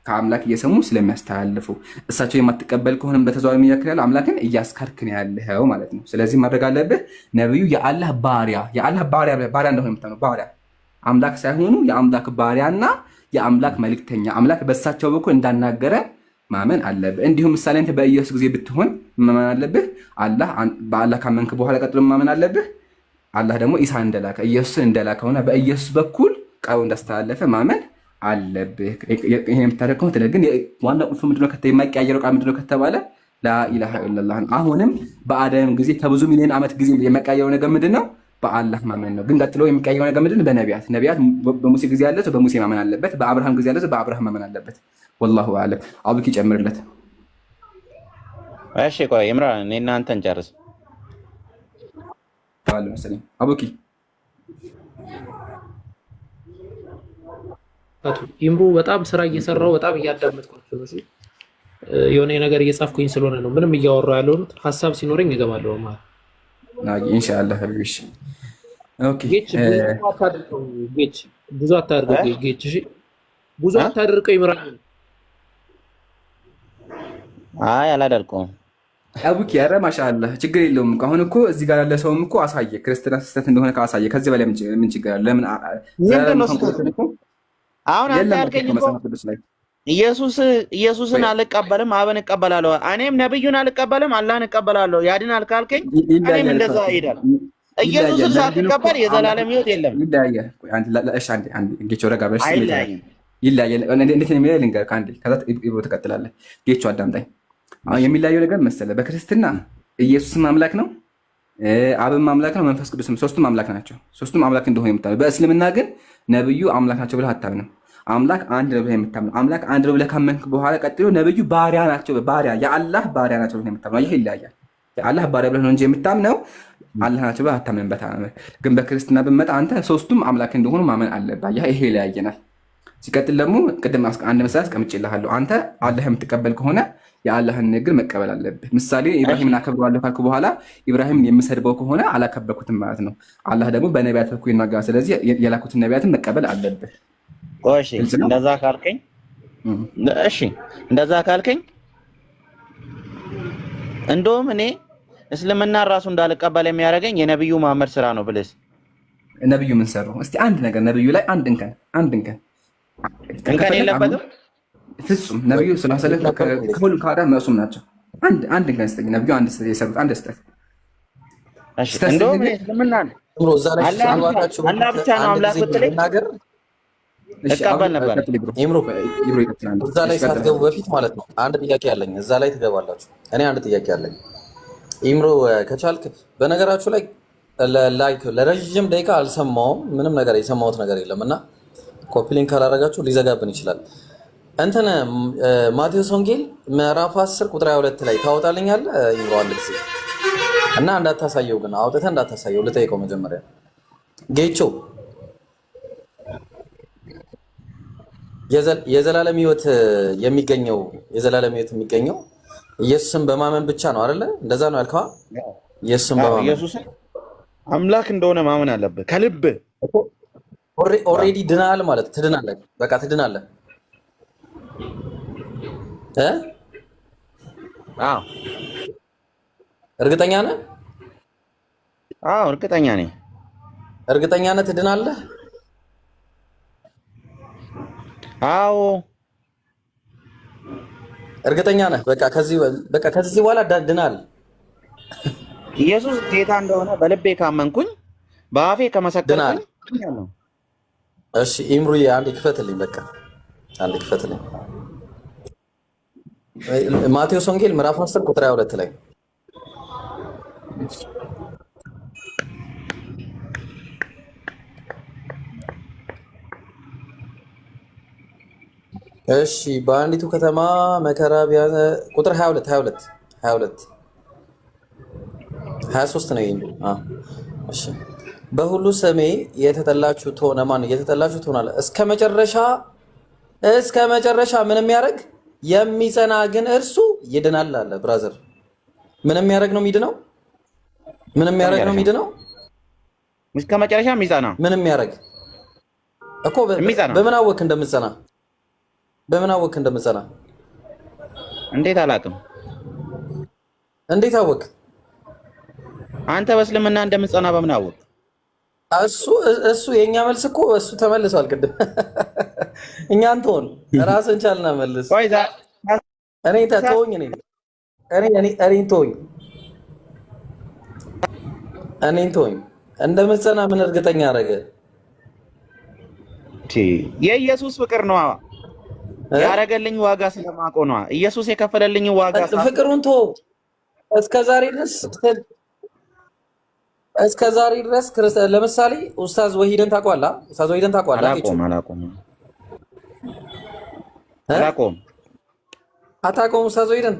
ከአምላክ እየሰሙ ስለሚያስተላልፉ እሳቸው የማትቀበል ከሆነም በተዘዋዋሪ የሚያክል አምላክን እያስካድክን ያለው ማለት ነው። ስለዚህ ማድረግ አለብህ ነብዩ የአላህ ባሪያ እንደሆነ የምታምነው ባሪያ አምላክ ሳይሆኑ የአምላክ ባሪያና የአምላክ መልእክተኛ አምላክ በእሳቸው በኩል እንዳናገረ ማመን አለብህ። እንዲሁም ምሳሌ አንተ በኢየሱስ ጊዜ ብትሆን ማመን አለብህ። በአላህ ካመንክ በኋላ ቀጥሎ ማመን አለብህ አላህ ደግሞ ኢሳ እንደላከ ኢየሱስን እንደላከውና በኢየሱስ በኩል ቃሉ እንዳስተላለፈ ማመን አለብህ። ይሄን የምታደርግ ከሆነ ግን ዋና ቁልፍ ምንድነው? የማይቀያየረው ቃል ምንድነው ከተባለ ላኢላሃ ኢለላህ። አሁንም በአደም ጊዜ ከብዙ ሚሊዮን ዓመት ጊዜ የማይቀያየረው ነገር ምንድነው? በአላህ ማመን ነው። ግን ቀጥሎ የሚቀያየረው ነገር ምንድነው? ነቢያት በሙሴ ጊዜ ያለ ሰው በሙሴ ማመን አለበት። በአብርሃም ጊዜ ያለ ሰው በአብርሃም ማመን አለበት። ወላሁ አለም። አቡኪ ጨምርለት። እሺ ቆይ ኢምራን እኔ እናንተ እንጨርስ አለ መሰለኝ። አቡኪ ኢምሩ በጣም ስራ እየሰራው በጣም እያዳመጥኳቸው ነው። የሆነ ነገር እየጻፍኩኝ ስለሆነ ነው። ምንም እያወራሁ ያለሁት ሀሳብ ሲኖረኝ እገባለሁ ማለት ነው። ኢንሻአላህ ሀቢብሽ። ኦኬ ብዙ አታድርገው ጌች። እሺ ብዙ አታድርቀው ይምራል። አይ አላደርቀውም። አቡኪ ኧረ ማሻአላህ ችግር የለውም። አሁን እኮ እዚህ ጋር ያለ ሰውም እኮ አሳየ ክርስትና ስህተት እንደሆነ ካሳየ ከዚህ በላይ ምን ችግር አለ? ለምን አሁን አንተ ያልከኝ እኮ ኢየሱስን አልቀበልም አብን እቀበላለሁ፣ እኔም ነብዩን አልቀበልም አላህን እቀበላለሁ ያድናል ካልከኝ እኔም እንደዛ ይሄዳል። ኢየሱስን ሳትቀበል የዘላለም ሕይወት የለም። ይለያያል። እሺ አንዴ ጌቾ ረጋ ብለሽ ይለያያል። እንዴት ነው የሚለያይ ልንገርህ። አንዴ ከዛ ኢብሮ ትቀጥላለህ። ጌቾ አዳምጣኝ። አሁን የሚለያየው ነገር መሰለህ፣ በክርስትና ኢየሱስም አምላክ ነው፣ አብም አምላክ ነው፣ መንፈስ ቅዱስም ሶስቱም አምላክ ናቸው። ሶስቱም አምላክ እንደሆነ የምታምነው። በእስልምና ግን ነብዩ አምላክ ናቸው ብለህ አታምንም። አምላክ አንድ ነው ብለህ የምታምነው። አምላክ አንድ ነው ብለህ ካመንክ በኋላ ቀጥሎ ነብዩ ባሪያ ናቸው፣ የአላህ ባሪያ ናቸው ብለህ የምታምነው። ይሄ ይለያያል። የአላህ ባሪያ ብለህ ነው እንጂ የምታምነው አላህ ናቸው ብለህ አታምንበት። ግን በክርስትና ብትመጣ አንተ ሶስቱም አምላክ እንደሆኑ ማመን አለብህ። ይሄ ይለያየናል። ሲቀጥል ደግሞ ቅድም አንድ ምሳሌ አስቀምጬልሃለሁ። አንተ አላህ የምትቀበል ከሆነ የአላህን ንግግር መቀበል አለብህ። ምሳሌ ኢብራሂምን አከብረዋለሁ ካልኩ በኋላ ኢብራሂምን የምሰድበው ከሆነ አላከበርኩትም ማለት ነው። አላህ ደግሞ በነቢያት በኩል ይናገራል። ስለዚህ የላኩትን ነቢያትን መቀበል አለብህ። እሺ እንደዛ ካልከኝ እንደውም እኔ እስልምና ራሱ እንዳልቀበል የሚያደርገኝ የነብዩ መሐመድ ስራ ነው ብለስ ነብዩ ምን ሰሩ? እስቲ አንድ ነገር ነብዩ ላይ አንድ እንከን የለበትም ፍጹም ነብዩ ስላሰለፈ ከሁሉም ከአዳም መሱም ናቸው። አንድ እንከን ስተኝ ነብዩ አንድ ስህተት የሰሩት አንድ ስህተት። እሺ እንደውም እስልምና አላህ ብቻ ነው አምላክ ብትለኝ እቀበል ነበር። እዛ ላይ ሳትገቡ በፊት ማለት ነው አንድ ጥያቄ አለኝ። እዛ ላይ ትገባላችሁ። እኔ አንድ ጥያቄ አለኝ። ኢምሮ ከቻልክ በነገራችሁ ላይ ለረጅም ደቂቃ አልሰማውም። ምንም ነገር የሰማሁት ነገር የለም እና ኮፒሊንግ ካላረጋችሁ ሊዘጋብን ይችላል። እንትን ማቴዎስ ወንጌል ምዕራፍ 10 ቁጥር 22 ላይ ታወጣልኛለህ ኢምሮ አንድ ጊዜ እና እንዳታሳየው፣ ግን አውጥተህ እንዳታሳየው ልጠይቀው መጀመሪያ ጌቾ የዘላለም ሕይወት የሚገኘው ኢየሱስን በማመን ብቻ ነው አይደለ? እንደዛ ነው ያልከው። ኢየሱስን በማመን ኢየሱስን አምላክ እንደሆነ ማመን አለብህ ከልብ። ኦልሬዲ ድናል ማለት ትድናለህ። በቃ ትድናለህ። አዎ እርግጠኛ ነህ? አዎ እርግጠኛ ነኝ። እርግጠኛ ነህ ትድናለህ? አዎ እርግጠኛ ነህ? በቃ ከዚህ በኋላ ድናል። ኢየሱስ ጌታ እንደሆነ በልቤ ካመንኩኝ በአፌ ከመሰከርኩኝ ድናል። እሺ ኢምሩዬ አንዴ ክፈትልኝ። በቃ አንዴ ክፈትልኝ። ማቴዎስ ወንጌል ምዕራፍ 10 ቁጥር 22 ላይ እሺ በአንዲቱ ከተማ መከራ ቢያዘ ቁጥር 22 23 ነው ይሄ። እሺ በሁሉ ስሜ የተጠላችሁ ትሆናለ እስከ መጨረሻ ምንም ያደርግ የሚጸና ግን እርሱ ይድናል አለ። ብራዘር ምንም ያደርግ ነው የሚድነው? ምንም ያደርግ ነው የሚድነው? እስከ መጨረሻ የሚጸና ምንም ያደርግ እኮ በምን አወቅ እንደምትጸና? በምን አወቅ እንደምጸና? እንዴት አላውቅም? እንዴት አወቅ? አንተ በእስልምና እንደምጸና በምን አወቅ? እሱ የኛ መልስ እኮ እሱ ተመልሷል። ቅድም እኛ አንተውን ራስን ቻልና መልስ። እኔ ተወኝ እንደምትጸና ምን እርግጠኛ አደረገ? የኢየሱስ ፍቅር ነዋ ያረገልኝ ዋጋ ስለማውቀው ነዋ። ኢየሱስ የከፈለልኝ ዋጋ ፍቅሩን ተወው። እስከ ዛሬ ድረስ ለምሳሌ ኡስታዝ ወሂድን ታውቀዋለህ? ኡስታዝ ወሂድን ታውቀዋለህ? አታውቀውም? ኡስታዝ ወሂድን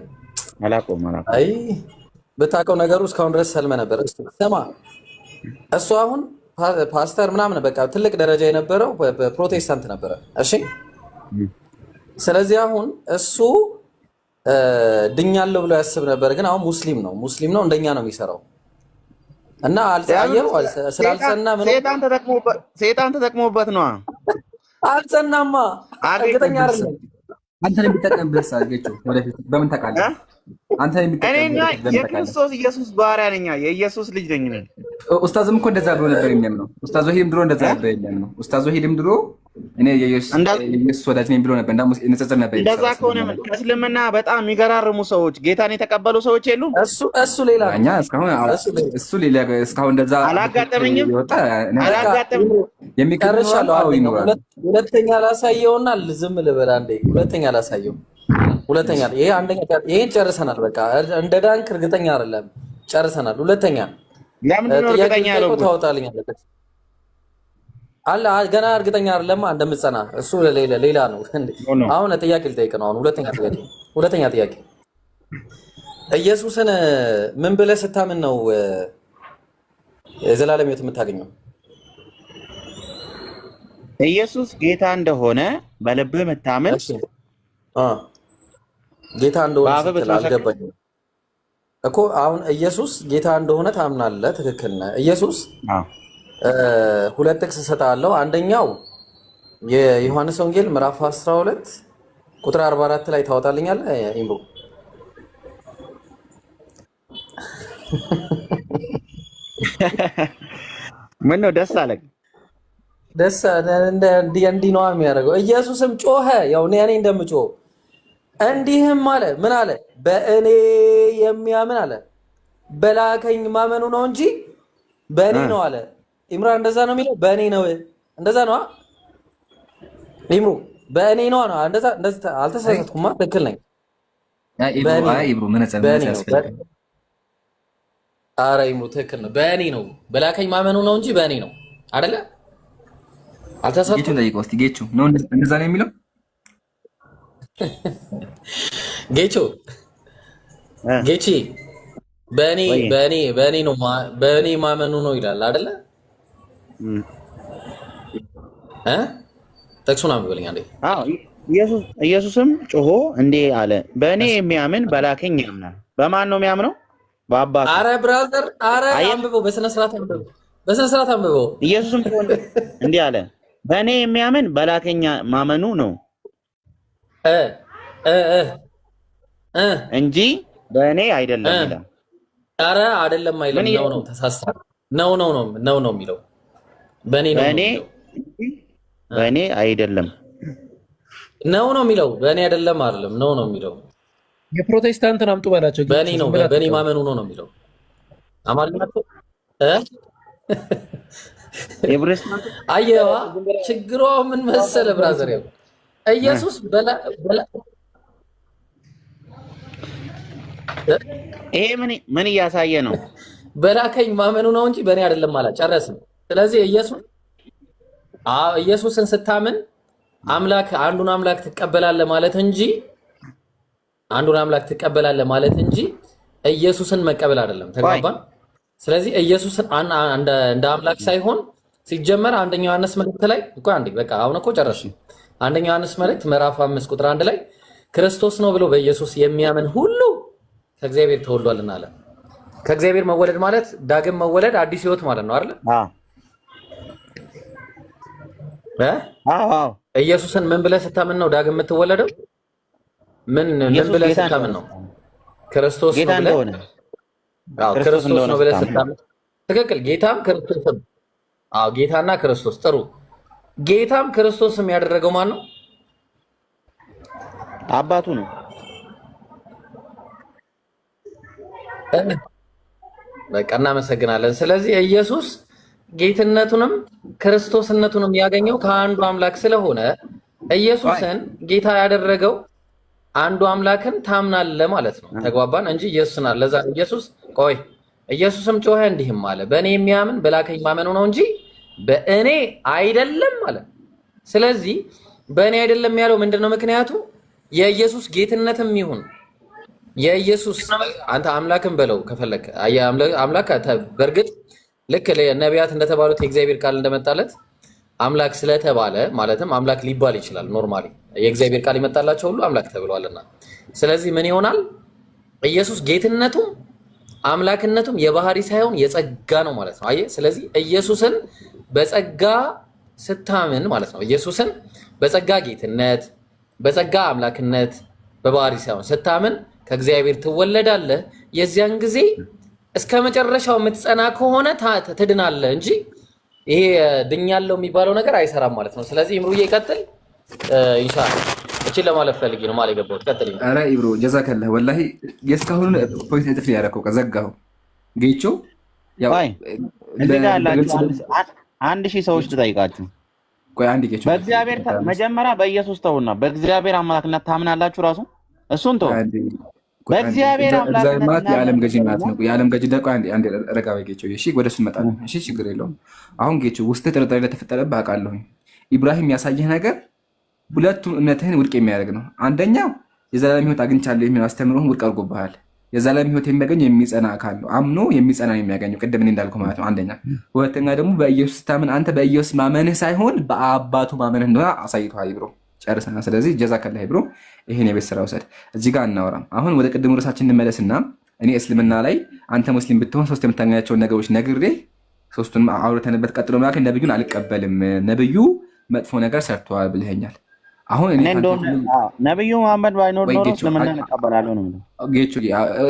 አላውቀውም። አይ ብታውቀው ነገሩ እስካሁን ድረስ ሰልመ ነበር። ስማ እሱ አሁን ፓስተር ምናምን በቃ ትልቅ ደረጃ የነበረው ፕሮቴስታንት ነበረ። እሺ ስለዚህ አሁን እሱ ድኛለሁ ብሎ ያስብ ነበር፣ ግን አሁን ሙስሊም ነው እንደኛ ነው የሚሰራው እና አልጸየው ስላልጸና ምን ሰይጣን ተጠቅሞበት ነው። አልጸናማ እርግጠኛ አይደለም። አንተን የሚጠቀምበት ሳገቹ ወደፊት በምን ታውቃለህ? አንተ የክርስቶስ ኢየሱስ ባሪያ ነኝ፣ የኢየሱስ ልጅ ነኝ። ኡስታዝም እኮ እንደዛ ብሎ ነበር የሚያምነው። ኡስታዝ ወሂድም ድሮ እንደዛ ነበር የሚያምነው። ኡስታዝ ወሂድም ድሮ እኔ የኢየሱስ ወዳጅ ነኝ ብሎ ነበር። ንጽጽር ነበር። እንደዛ ከሆነ ከእስልምና በጣም የሚገራርሙ ሰዎች ጌታን የተቀበሉ ሰዎች የሉም። እሱ ሌላ እኛ እስካሁን እንደዛ አላጋጠመኝም። የሚቀርሻለሁ ይኖራል። ሁለተኛ ላሳየውና ዝም ልበል አንዴ። ሁለተኛ ላሳየው። ይሄ አንደኛ ይሄን ጨርሰናል። በቃ እንደ ዳንክ እርግጠኛ አይደለም፣ ጨርሰናል። ሁለተኛ ለምንድን ነው እርግጠኛ ያለው? ታወጣልኛለህ አለ ገና እርግጠኛ አይደለም እንደምትጸና። እሱ ሌላ ነው። አሁን ጥያቄ ልጠይቅ ነው። አሁን ሁለተኛ ጥያቄ ኢየሱስን ምን ብለህ ስታምን ነው የዘላለም ሕይወት የምታገኘው? ኢየሱስ ጌታ እንደሆነ በልብህ መታመን ጌታ እንደሆነ አልገባኝም እኮ። አሁን ኢየሱስ ጌታ እንደሆነ ታምናለህ፣ ትክክል ነህ። ኢየሱስ ሁለት ጥቅስ እሰጥሃለሁ። አንደኛው የዮሐንስ ወንጌል ምዕራፍ 12 ቁጥር 44 ላይ ታወጣልኛለህ? ኢምሮ ምን ነው ደስ አለኝ? ደስ እንዲህ ነው የሚያደርገው። ኢየሱስም ጮኸ፣ ያው እኔ እንደምጮህ እንዲህም አለ። ምን አለ? በእኔ የሚያምን አለ በላከኝ ማመኑ ነው እንጂ በእኔ ነው አለ። ኢምራን እንደዛ ነው የሚለው? በእኔ ነው እንደዛ ነው ኢምሩ? በእኔ ነው ነው እንደዛ አልተሳሳትኩማ፣ ትክክል ነኝ። ኧረ ኢምሩ ትክክል ነው። በእኔ ነው በላከኝ ማመኑ ነው እንጂ በእኔ ነው አይደለ? አልተሳሳትኩም። ጌቹ ነው እንደዛ ነው የሚለው? ጌቺ በእኔ ነው በእኔ ማመኑ ነው ይላል አይደለ? ጥቅሱን አንብበልኝ አንዴ። ኢየሱስም ጮሆ እንዲህ አለ፣ በእኔ የሚያምን በላከኝ ያምናል። በማን ነው የሚያምነው? በአባቱ። አረ ብራዘር፣ አረ አንብበው፣ በስነ ስርዓት አንብበው። ኢየሱስም እንዲህ አለ፣ በእኔ የሚያምን በላከኝ ማመኑ ነው እንጂ በእኔ አይደለም ይላል። አረ አይደለም አይልም። ነው ተሳስተሃል። ነው የሚለው በእኔ አይደለም ነው የሚለው በእኔ አይደለም አይደለም ነው የሚለው። የፕሮቴስታንትን አምጡ ባላቸው በእኔ ነው በእኔ ማመኑ ነው የሚለው። አማርኛ አየዋ። ችግሯ ምን መሰለ ብራዘር፣ ያው ኢየሱስ ይሄ ምን እያሳየ ነው? በላከኝ ማመኑ ነው እንጂ በእኔ አይደለም ማለት ጨረስን። ስለዚህ ኢየሱስን ስታምን አንዱን አምላክ ትቀበላለህ ማለት እንጂ ኢየሱስን መቀበል አይደለም። ተግባባን? ስለዚህ ኢየሱስን እንደ አምላክ ሳይሆን ሲጀመር አንደኛው ዮሐንስ መልእክት ላይ እኮ በቃ አሁን እኮ ጨረስን። አንደኛው ዮሐንስ መልእክት ምዕራፍ 5 ቁጥር 1 ላይ ክርስቶስ ነው ብሎ በኢየሱስ የሚያምን ሁሉ ከእግዚአብሔር ተወልዷልና አለ። ከእግዚአብሔር መወለድ ማለት ዳግም መወለድ፣ አዲስ ህይወት ማለት ነው አይደል? ኢየሱስን ምን ብለህ ስታምን ነው ዳግም የምትወለደው? ምን ብለህ ስታምን ነው? ክርስቶስ ነው ብለህ? አዎ ክርስቶስ ነው ብለህ ስታምን ትክክል። ጌታም ክርስቶስም አዎ ጌታና ክርስቶስ ጥሩ። ጌታም ክርስቶስም ያደረገው ማን ነው? አባቱ ነው። በቃ እናመሰግናለን። ስለዚህ ኢየሱስ ጌትነቱንም ክርስቶስነቱንም ያገኘው ከአንዱ አምላክ ስለሆነ ኢየሱስን ጌታ ያደረገው አንዱ አምላክን ታምናለህ ማለት ነው። ተግባባን እንጂ ኢየሱስን አለ። ለዛ ኢየሱስ ቆይ ኢየሱስም ጮኸ እንዲህም አለ፣ በእኔ የሚያምን በላከኝ ማመኑ ነው እንጂ በእኔ አይደለም አለ። ስለዚህ በእኔ አይደለም ያለው ምንድነው ምክንያቱ? የኢየሱስ ጌትነትም ይሁን የኢየሱስ አንተ አምላክን በለው ከፈለክ አምላክ በእርግጥ ልክ ነቢያት እንደተባሉት የእግዚአብሔር ቃል እንደመጣለት አምላክ ስለተባለ ማለትም አምላክ ሊባል ይችላል። ኖርማሊ የእግዚአብሔር ቃል ይመጣላቸው ሁሉ አምላክ ተብሏልና፣ ስለዚህ ምን ይሆናል? ኢየሱስ ጌትነቱም አምላክነቱም የባህሪ ሳይሆን የጸጋ ነው ማለት ነው። አየህ፣ ስለዚህ ኢየሱስን በጸጋ ስታምን ማለት ነው። ኢየሱስን በጸጋ ጌትነት፣ በጸጋ አምላክነት በባህሪ ሳይሆን ስታምን ከእግዚአብሔር ትወለዳለህ። የዚያን ጊዜ እስከ መጨረሻው የምትጸና ከሆነ ትድናለህ እንጂ ይሄ ድኛለሁ የሚባለው ነገር አይሰራም ማለት ነው። ስለዚህ ኢምሩዬ ቀጥል ኢንሻአላህ። እቺን ለማለፍ ፈልጌ ነው ማለት የገባሁት። ቀጥል። ኧረ ኢብሮ ጀዛከላህ ወላሂ የእስካሁን ፖይንት እጥፍ ያደረከው ከዘጋሁ ጌቾ ያው አንድ ሺህ ሰዎች ትጠይቃችሁ። ቆይ አንድ ጌቾ በእግዚአብሔር መጀመሪያ በኢየሱስ ተውና በእግዚአብሔር አምላክነት ታምናላችሁ? ራሱ እሱን ተው። በእግዚአብሔር አምላክነት የዓለም ገዢ ማለት ነው። የዓለም ገዢ ደግሞ አንድ ረጋ በይ ጌቾ። እሺ ወደ እሱ እንመጣለን። እሺ ችግር የለውም። አሁን ጌቾ ውስጥ ጥርጣሬ ለተፈጠረብህ አውቃለሁኝ። ኢብራሂም ያሳየህ ነገር ሁለቱም እምነትህን ውድቅ የሚያደርግ ነው። አንደኛው የዘላለም ሕይወት አግኝቻለሁ የሚለው አስተምሮህን ውድቅ አድርጎብሃል። የዘላለም ሕይወት የሚያገኘው የሚጸና አካል ነው። አምኖ የሚጸና ነው የሚያገኘው፣ ቅድም እኔ እንዳልኩህ ማለት ነው። አንደኛ። ሁለተኛ ደግሞ በኢየሱስ ስታምን አንተ በኢየሱስ ማመንህ ሳይሆን በአባቱ ማመንህ እንደሆነ አሳይቶሃል ብሮ ጨርሰናል። ስለዚህ ጀዛከላህ ብሮ ይሄን የቤት ስራ ውሰድ። እዚህ ጋር አናወራም። አሁን ወደ ቅድሙ ርዕሳችን እንመለስና እኔ እስልምና ላይ አንተ ሙስሊም ብትሆን ሶስት የምታገኛቸውን ነገሮች ነግሬ ሶስቱንም አውርተንበት ቀጥሎ መካከል ነብዩን አልቀበልም ነብዩ መጥፎ ነገር ሰርተዋል ብለኸኛል። አሁን እኔ ነብዩ መሐመድ ባይኖር ኖሮ እስልምና እንቀበላለሁ ነው ጌቹ።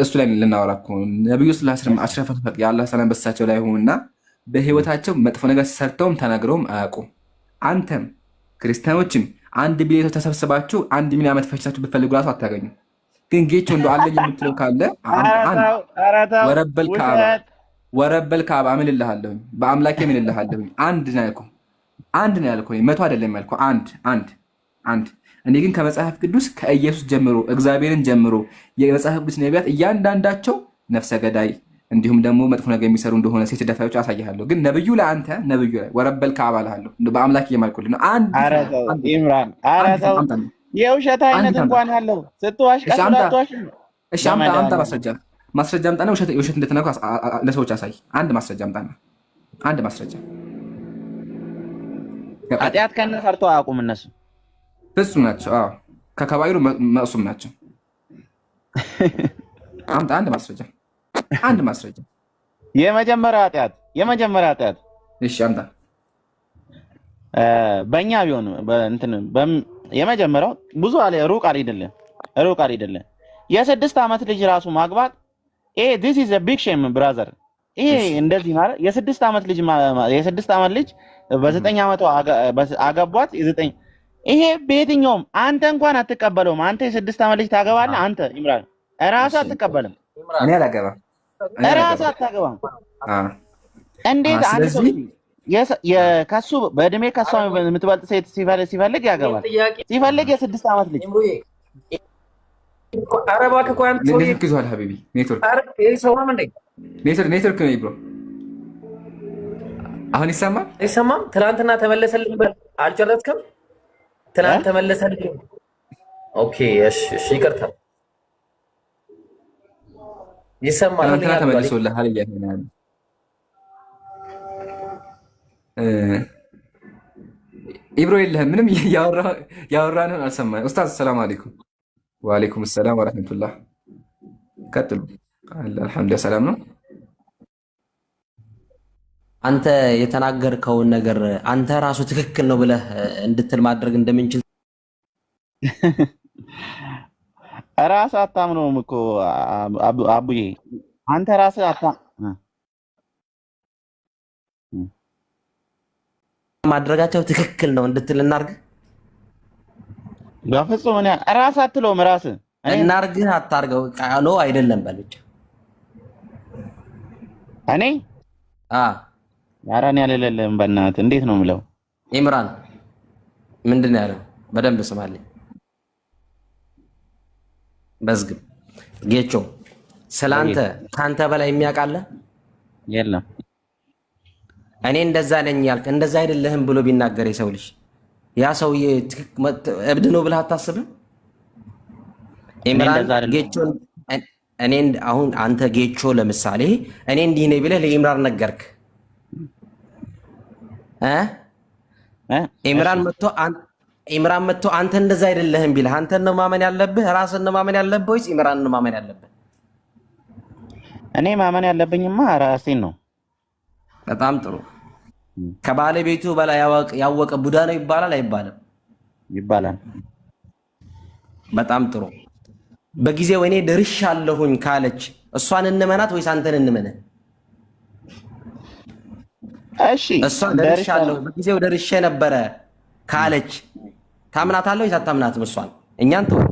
እሱ ላይ ልናወራ እኮ ነብዩ ሰለላሁ ዐለይሂ ወሰለም አሽረፈል ኸልቅ የአላህ ሰላም በሳቸው ላይ ሆኑና በህይወታቸው መጥፎ ነገር ሰርተውም ተናግረውም አያውቁም። አንተም ክርስቲያኖችም 1 ቢሊዮን ተሰብስባችሁ 1 ሚሊዮን ዓመት ፈጅታችሁ ብትፈልጉ ራሱ አታገኙ። ግን ጌቾ እንደው አለኝ የምትለው ካለ ወረበል ካዕባ እምልልሃለሁኝ፣ በአምላኬ እምልልሃለሁኝ። አንድ ነው ያልኩህ 100 አይደለም ያልኩህ፣ አንድ። እኔ ግን ከመጽሐፍ ቅዱስ ከኢየሱስ ጀምሮ እግዚአብሔርን ጀምሮ የመጽሐፍ ቅዱስ ነቢያት እያንዳንዳቸው ነፍሰ ገዳይ እንዲሁም ደግሞ መጥፎ ነገር የሚሰሩ እንደሆነ ሴት ደፋዮች አሳይሃለሁ። ግን ነብዩ ላይ አንተ ነብዩ ላይ ወረበል ካዕባ እልሃለሁ በአምላክ እየማልኩልህ ነው። ኢምራን የውሸት አይነት እንኳን አለው ስትዋሽ ቀጥላቷሽ። እሺ አምጣ ማስረጃ አምጣና ውሸት እንደተናገሩ ለሰዎች አሳይ። አንድ ማስረጃ አምጣና አንድ ማስረጃ። ኃጢአት ከነ ፈርተው አያውቁም እነሱ ፍጹም ናቸው። አዎ ከከባይሩ መእሱም ናቸው። አምጣ አንድ ማስረጃ። የመጀመሪያ ኃጢአት እሺ አምጣ። በእኛ ቢሆን የመጀመሪያው ብዙ ሩቅ አይደለም። የ6 ዓመት ልጅ ራሱ ማግባት ይሄ this is a big shame brother። ይሄ እንደዚህ ማለት የ6 ዓመት ልጅ በ9 ዓመቷ አገቧት። ይሄ በየትኛውም አንተ እንኳን አትቀበለውም። አንተ የ6 ዓመት ልጅ ታገባለህ? አንተ ኢምራን እራስህ አትቀበልም። እኔ አላገባም። እራስህ አታገባም። እንዴት አንተ ሰው ከሱ በእድሜ ከሷ የምትበልጥ ሴት ሲፈልግ ያገባል? ሲፈልግ የ6 ዓመት ልጅ ኔትወርክ ይዟል ሀቢቢ። ኔትወርክ ነው ብሮ። አሁን ይሰማም? ትናንትና ተመለሰልኝ በል። አልጨረስክም? ትናንት ተመለሰልኝ። ኦኬ እሺ፣ ይቅርታ። ይሰማል? ትናንትና ተመልሶልሃል እያለ ኢብሮ የለህም። ምንም ያወራንህን አልሰማህም። ኡስታዝ ሰላም አለይኩም። ወአለይኩም ሰላም ወረህመቱላህ። ቀጥሉ። አልሐምዱሊላህ ሰላም ነው። አንተ የተናገርከውን ነገር አንተ ራሱ ትክክል ነው ብለህ እንድትል ማድረግ እንደምንችል ራስህ አታምነውም እኮ አቡዬ፣ አንተ ራስህ ማድረጋቸው ትክክል ነው እንድትል እናርግ። በፍጹም እኔ ራስህ አትለውም። ራስህ እናርግህ አታርገው ቃሎ አይደለም በል ብቻ እኔ ያራን ያለለለም በእናትህ እንዴት ነው የምለው? ኢምራን ምንድን ነው ያለው? በደንብ ስማልኝ። በዝግብ ጌቾ ስላንተ ካንተ በላይ የሚያውቃለ የለም። እኔ እንደዛ ነኝ ያልክ እንደዛ አይደለህም ብሎ ቢናገር የሰው ልጅ ያ ሰውዬ እብድ ነው ብለህ አታስብም? ኢምራን ጌቾን እኔ አሁን አንተ ጌቾ ለምሳሌ እኔ እንዲህ ነኝ ብለህ ለኢምራን ነገርክ ኢምራን መጥቶ አንተ እንደዛ አይደለህም ቢልህ አንተን ነው ማመን ያለብህ? ራስን ነው ማመን ያለብህ ወይስ ኢምራን ነው ማመን ያለብህ? እኔ ማመን ያለብኝማ ራሴን ነው። በጣም ጥሩ። ከባለቤቱ በላይ ያወቀ ቡዳ ነው ይባላል አይባልም? ይባላል። በጣም ጥሩ። በጊዜው እኔ ደርሻለሁኝ ካለች እሷን እንመናት ወይስ አንተን እንመነህ? እሺ እሷን ደርሻለሁ በጊዜው ደርሼ ነበረ ካለች ታምናታለህ ወይስ አታምናትም? እሷን እኛን ተወው።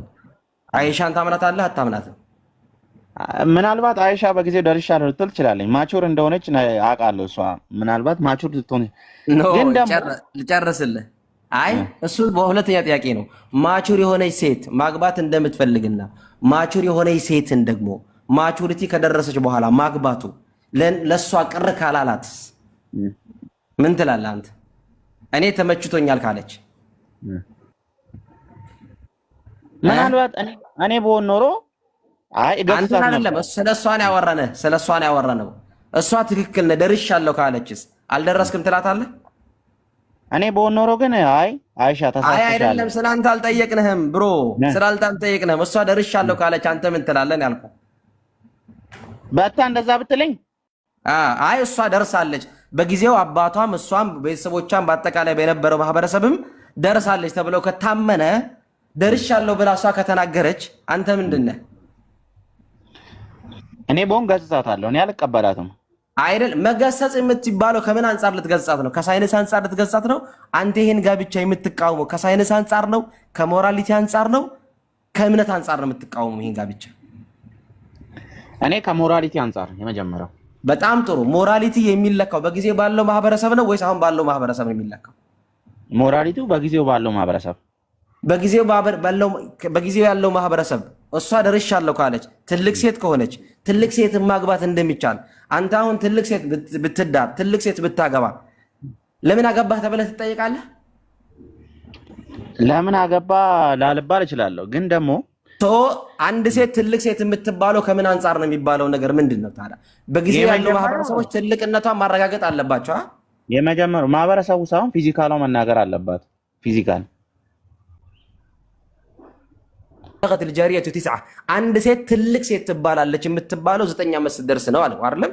አይሻን ታምናታለህ አታምናትም? ምናልባት አይሻ በጊዜው ደርሻለሁ ልትል ትችላለች። ማቹር እንደሆነች አውቃለሁ። እሷ ምናልባት ማቹር ልትሆን ግን ደግሞ ልጨርስልህ። አይ እሱ በሁለተኛ ጥያቄ ነው። ማቹር የሆነች ሴት ማግባት እንደምትፈልግና ማቹር የሆነች ሴትን ደግሞ ማቹሪቲ ከደረሰች በኋላ ማግባቱ ለሷ ቅር ካላላት ምን ትላለህ አንተ? እኔ ተመችቶኛል ካለች ምናልባት እኔ በሆን ኖሮ አንተ አይደለም ስለሷን ያወራነው እሷ ትክክል ነህ ደርሻለሁ ካለችስ አልደረስክም ትላታለህ? እኔ በሆን ኖሮ ግን አይሻ ተሳስተሻል። አይደለም ስላንተ አልጠየቅንህም ብሮ፣ ስላንተ አልጠየቅንህም። እሷ ደርሻለሁ ካለች አንተ ምን ትላለህ ያልኩህ? በታ እንደዛ ብትለኝ እሷ ደርሳለች በጊዜው አባቷም እሷም ቤተሰቦቿም በአጠቃላይ በነበረው ማህበረሰብም ደርሳለች ተብለው ከታመነ ደርሻለሁ ብላ እሷ ከተናገረች አንተ ምንድን ነህ? እኔ በሆን ገጽጻታለሁ። እኔ አልቀበላትም። አይደል መገሰጽ የምትባለው ከምን አንጻር ልትገጻት ነው? ከሳይንስ አንጻር ልትገጻት ነው? አንተ ይሄን ጋብቻ የምትቃወመው ከሳይንስ አንጻር ነው? ከሞራሊቲ አንጻር ነው? ከእምነት አንጻር ነው የምትቃወመው ይሄን ጋብቻ? እኔ ከሞራሊቲ አንጻር የመጀመሪያው። በጣም ጥሩ። ሞራሊቲ የሚለካው በጊዜ ባለው ማህበረሰብ ነው ወይስ አሁን ባለው ማህበረሰብ ነው የሚለካው? ሞራሊቲው በጊዜው ባለው ማህበረሰብ በጊዜው ያለው ማህበረሰብ እሷ ደርሻለሁ ካለች ትልቅ ሴት ከሆነች ትልቅ ሴት ማግባት እንደሚቻል አንተ አሁን ትልቅ ሴት ብትዳር ትልቅ ሴት ብታገባ ለምን አገባህ ተብለህ ትጠይቃለህ? ለምን አገባ ላልባል እችላለሁ፣ ግን ደግሞ አንድ ሴት ትልቅ ሴት የምትባለው ከምን አንጻር ነው የሚባለው ነገር ምንድን ነው ታዲያ? በጊዜው ያሉ ማህበረሰቦች ትልቅነቷን ማረጋገጥ አለባቸው። የመጀመሪያው ማህበረሰቡ ሳይሆን ፊዚካሏ መናገር አለባት። ፊዚካል الجارية 9 አንድ ሴት ትልቅ ሴት ትባላለች የምትባለው 9 ዓመት ስትደርስ ነው አለ አይደለም?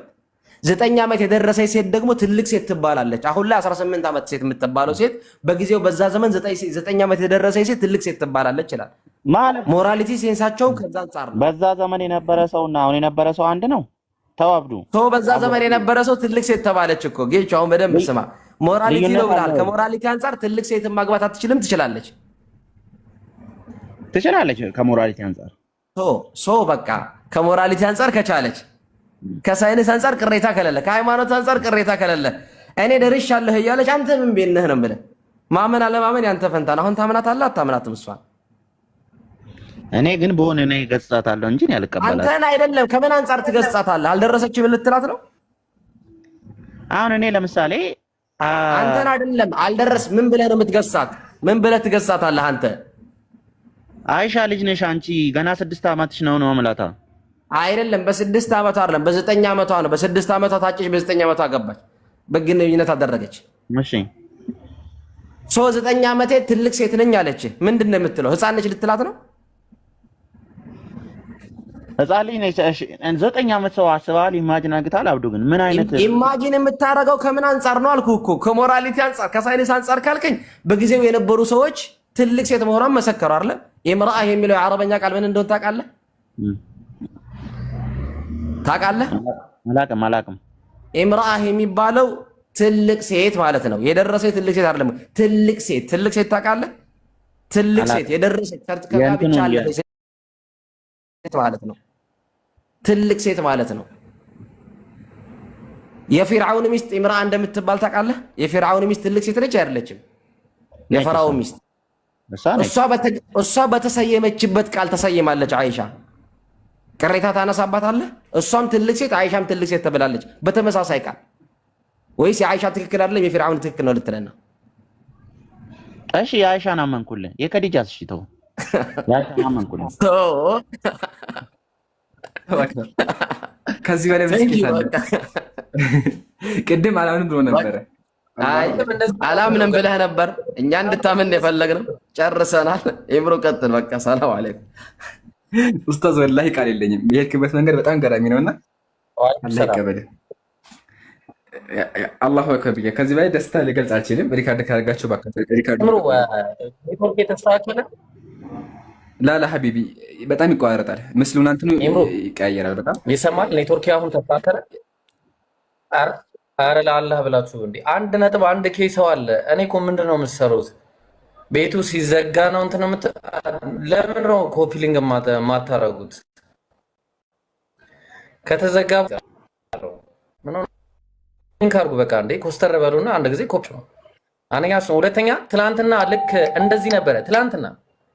9 ዓመት የደረሰች ሴት ደግሞ ትልቅ ሴት ትባላለች። አሁን ላይ 18 ዓመት ሴት የምትባለው ሴት በጊዜው በዛ ዘመን 9 ዓመት የደረሰች ሴት ትልቅ ሴት ትባላለች ይላል ማለት። ሞራሊቲ ሴንሳቸው ከዛ አንጻር ነው። በዛ ዘመን የነበረ ሰውና አሁን የነበረ ሰው አንድ ነው። ተዋብዱ በዛ ዘመን የነበረ ሰው ትልቅ ሴት ተባለች እኮ ጌቹ። አሁን በደንብ ስማ። ሞራሊቲ ነው ብላል። ከሞራሊቲ አንጻር ትልቅ ሴትን ማግባት አትችልም? ትችላለች ከሞራሊቲ አንጻር በቃ ከሞራሊቲ አንጻር ከቻለች፣ ከሳይንስ አንጻር ቅሬታ ከሌለ፣ ከሃይማኖት አንጻር ቅሬታ ከሌለ እኔ ደርሻለሁ እያለች አንተ ምን ቤት ነህ ነው የምልህ። ማመን አለማመን ያንተ ፈንታ ነው። አሁን ታምናታለህ አታምናትም? እሷን እኔ ግን በሆነ እኔ ገጽጻታለሁ እንጂ እኔ አልቀበላትም። አንተን አይደለም ከምን አንጻር ትገጽጻታለህ? አልደረሰችም ልትላት ነው? አሁን እኔ ለምሳሌ አንተን አይደለም አልደረስ ምን ብለህ ነው የምትገጽጻት? ምን ብለህ ትገጽጻታለህ አንተ? አይሻ ልጅ ነሽ አንቺ ገና 6 ዓመትሽ ነው የምላታ። አይደለም በ6 ዓመቷ አይደለም በ9 ዓመቷ ነው። በ6 ዓመቷ ታጨች፣ በ9 ዓመቷ ገባች፣ በግንኙነት አደረገች። እሺ 9 ዓመቴ ትልቅ ሴት ነኝ አለች። ምንድን ነው የምትለው? ህፃን ነች ልትላት ነው? ህፃን ልጅ ነች። 9 ዓመት ሰው አስበሃል? ኢማጂን አግታል። አብዱ ግን ምን አይነት ኢማጂን የምታደርገው ከምን አንጻር ነው አልኩህ እኮ ከሞራሊቲ አንጻር ከሳይንስ አንጻር ካልከኝ በጊዜው የነበሩ ሰዎች ትልቅ ሴት መሆኗን መሰከሩ አይደል? ኢምራአ የሚለው የአረበኛ ቃል ምን እንደሆነ ታውቃለህ? አላቅም። ኢምራአ የሚባለው ትልቅ ሴት ማለት ነው። የደረሰች ትልቅ ሴት አይደለም። ትልቅ ሴት ታውቃለህ? ትልቅ ሴት የደረሰች ከጋብቻ ያለች ሴት ማለት ነው። ትልቅ ሴት ማለት ነው። የፊርዓውን ሚስት ኢምራአ እንደምትባል ታውቃለህ? የፊርዓውን ሚስት ትልቅ ሴት ነች አይደለችም? የፈርዖን ሚስት እሷ በተሰየመችበት ቃል ተሰየማለች። አይሻ ቅሬታ ታነሳባታለህ? እሷም ትልቅ ሴት አይሻም ትልቅ ሴት ተብላለች በተመሳሳይ ቃል። ወይስ የአይሻ ትክክል አይደለም የፊርዓውን ትክክል ነው ልትለን ነው? እሺ የአይሻን አመንኩልህ። የከዲጃስ እሺ ተው። የአይሻን አመንኩልህ። ከዚህ በላይ ምስኪን አለ። ቅድም አላምንም ብሎ ነበረ። አይ አላምንም ብለህ ነበር። እኛ እንድታምን የፈለግነው ጨርሰናል። ኢምሮ ቀጥል። በቃ ሰላም አለይኩም ኡስታዝ። ወላሂ ቃል የለኝም። የሄድክበት መንገድ በጣም ገራሚ ነውና አላህ ይቀበልህ። አላሁ አክበር ብዬ ከዚህ በላይ ደስታ ሊገልጽ አልችልም። ሪካርድ ካደረጋችሁ ሪካርድ ኔትወርክ የተስተካከለ ላላ ሀቢቢ በጣም ይቋረጣል። ምስሉን አንተኑ ይቀያየራል። በጣም ይሰማል። ኔትወርክ አሁን ተስተካከለ። አረ ለአላህ ብላችሁ እንዴ 1.1 ሰው አለ። እኔ እኮ ምንድን ነው የምትሰሩት? ቤቱ ሲዘጋ ነው እንትን ለምን ነው ኮፒሊንግ የማታረጉት? ከተዘጋ ምን ካርጉ በቃ እንዴ ኮስተር በሉና አንድ ጊዜ ኮፒ ነው። አንደኛ እሱ፣ ሁለተኛ ትላንትና ልክ እንደዚህ ነበረ። ትላንትና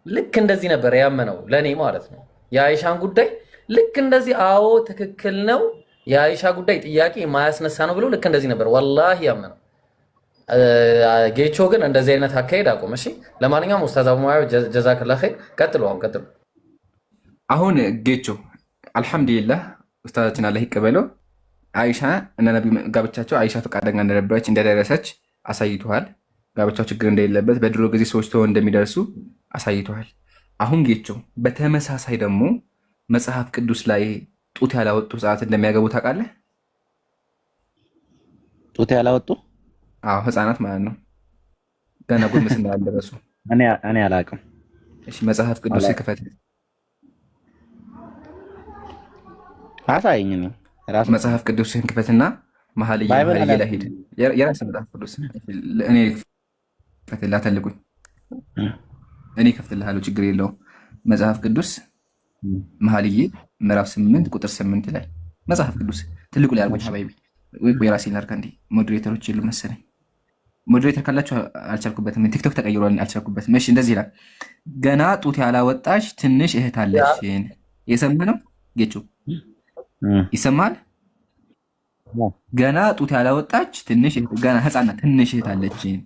ልክ እንደዚህ ነበረ ያመነው ለኔ ማለት ነው። የአይሻን ጉዳይ ልክ እንደዚህ አዎ ትክክል ነው የአይሻ ጉዳይ ጥያቄ የማያስነሳ ነው ብሎ ልክ እንደዚህ ነበር ወላሂ ያመነው። ጌቾ ግን እንደዚህ አይነት አካሄድ አቆም። እሺ ለማንኛውም ኡስታዝ አቡ ሙአዊያ ጀዛከላህ ኸይር። ቀጥሉ። አሁን ጌቾ አልሐምዱሊላህ ኡስታዛችን አላህ ይቀበለው። አይሻ እና ነብዩ ጋብቻቸው አይሻ ፈቃደኛ እንደነበረች እንደደረሰች አሳይቷል። ጋብቻው ችግር እንደሌለበት በድሮ ጊዜ ሰዎች ተወው እንደሚደርሱ አሳይቷል። አሁን ጌቾ በተመሳሳይ ደግሞ መጽሐፍ ቅዱስ ላይ ጡት ያላወጡ ህፃናት እንደሚያገቡ ታውቃለህ? ጡት ያላወጡ? አዎ ህፃናት ማለት ነው። ገና ጉርምስና ያልደረሱ። እኔ አላውቅም። እሺ መጽሐፍ ቅዱስ ክፈት፣ አሳየኝ። መጽሐፍ ቅዱስን ክፈትና መኃልየ ላይ ሂድ። የራስህ መጽሐፍ ቅዱስ እኔ ክፈትልህ፣ አተልቁኝ። እኔ ከፍትልሃለሁ፣ ችግር የለውም። መጽሐፍ ቅዱስ መኃልየ ምዕራፍ 8 ቁጥር 8 ላይ መጽሐፍ ቅዱስ ትልቁ ላይ አርጎኝ ሀባይቢ ወይ ራሴን ላድርግ። እንዲ ሞዴሬተሮች የሉ መሰለኝ። ሞዴሬተር ካላችሁ አልቻልኩበትም። ቲክቶክ ተቀይሯል፣ አልቻልኩበትም። እሺ እንደዚህ ይላል፣ ገና ጡት ያላወጣች ትንሽ እህት አለችን። የሰማህ ነው ጌቾ? ይሰማል? ገና ጡት ያላወጣች ትንሽ ገና ህፃና ትንሽ እህት አለችን።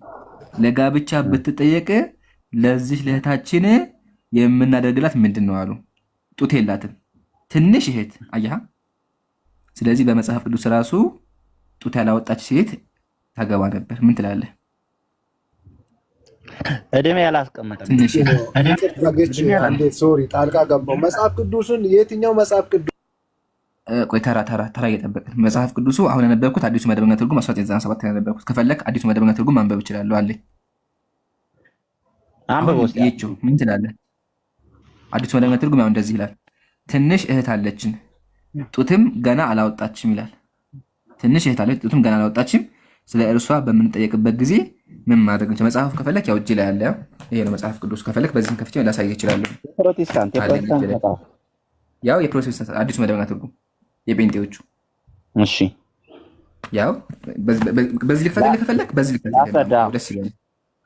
ለጋብቻ ብትጠየቅ ለዚህ ለእህታችን የምናደርግላት ምንድን ነው አሉ። ጡት የላትም ትንሽ እህት። አያህ። ስለዚህ በመጽሐፍ ቅዱስ ራሱ ጡት ያላወጣች ሴት ታገባ ነበር። ምን ትላለህ? እድሜ ያላስቀመጠ ሶሪ ጣልቃ ገባው። መጽሐፍ ቅዱስን የትኛው መጽሐፍ ቅዱስ? ቆይ ተራ እየጠበቅን መጽሐፍ ቅዱሱ አሁን የነበርኩት አዲሱ መደበኛ ትርጉም 1997 የነበርኩት። ከፈለክ አዲሱ መደበኛ ትርጉም ማንበብ እችላለሁ አለኝ። ይህችው ምን ትላለህ? አዲሱ መደበኛ ትርጉም ያው እንደዚህ ይላል፣ ትንሽ እህት አለችን ጡትም ገና አላወጣችም ይላል። ትንሽ እህት አለች ጡትም ገና አላወጣችም። ስለ እርሷ በምንጠየቅበት ጊዜ ምን ማድረግ እንችላለን? መጽሐፉ ከፈለክ ያው እጅ ላይ ያለ ይሄ ነው መጽሐፍ ቅዱስ። ከፈለክ በዚህም ከፍቼ ላሳይህ እችላለሁ። ያው የፕሮቴስታንት አዲሱ መደበኛ ትርጉም የጴንጤዎቹ። እሺ ያው በዚህ ልክፈትልህ፣ ከፈለክ በዚህ ልክፈትልህ፣ ደስ ይላል።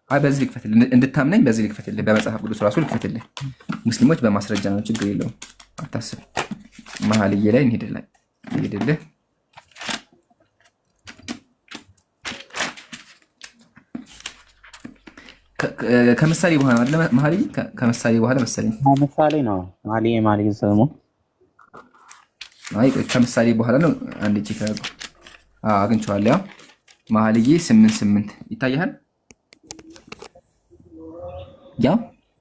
አይ በዚህ ልክፈትልህ፣ እንድታምነኝ በዚህ ልክፈትልህ። በመጽሐፍ ቅዱስ ራሱ ልክፈትልህ። ሙስሊሞች በማስረጃ ነው፣ ችግር የለውም አታስብ። መኃልየ ላይ እንሄድልህ። ከምሳሌ በኋላ አይደለ? መኃልየ ከምሳሌ በኋላ መሰለኝ። ምሳሌ ነው መኃልየ ሰለሞን። አይ ከምሳሌ በኋላ ነው። አንድ ቼክ አድርገው። አግኝቼዋለሁ። ያው መኃልየ 8:8 ይታያል። ያው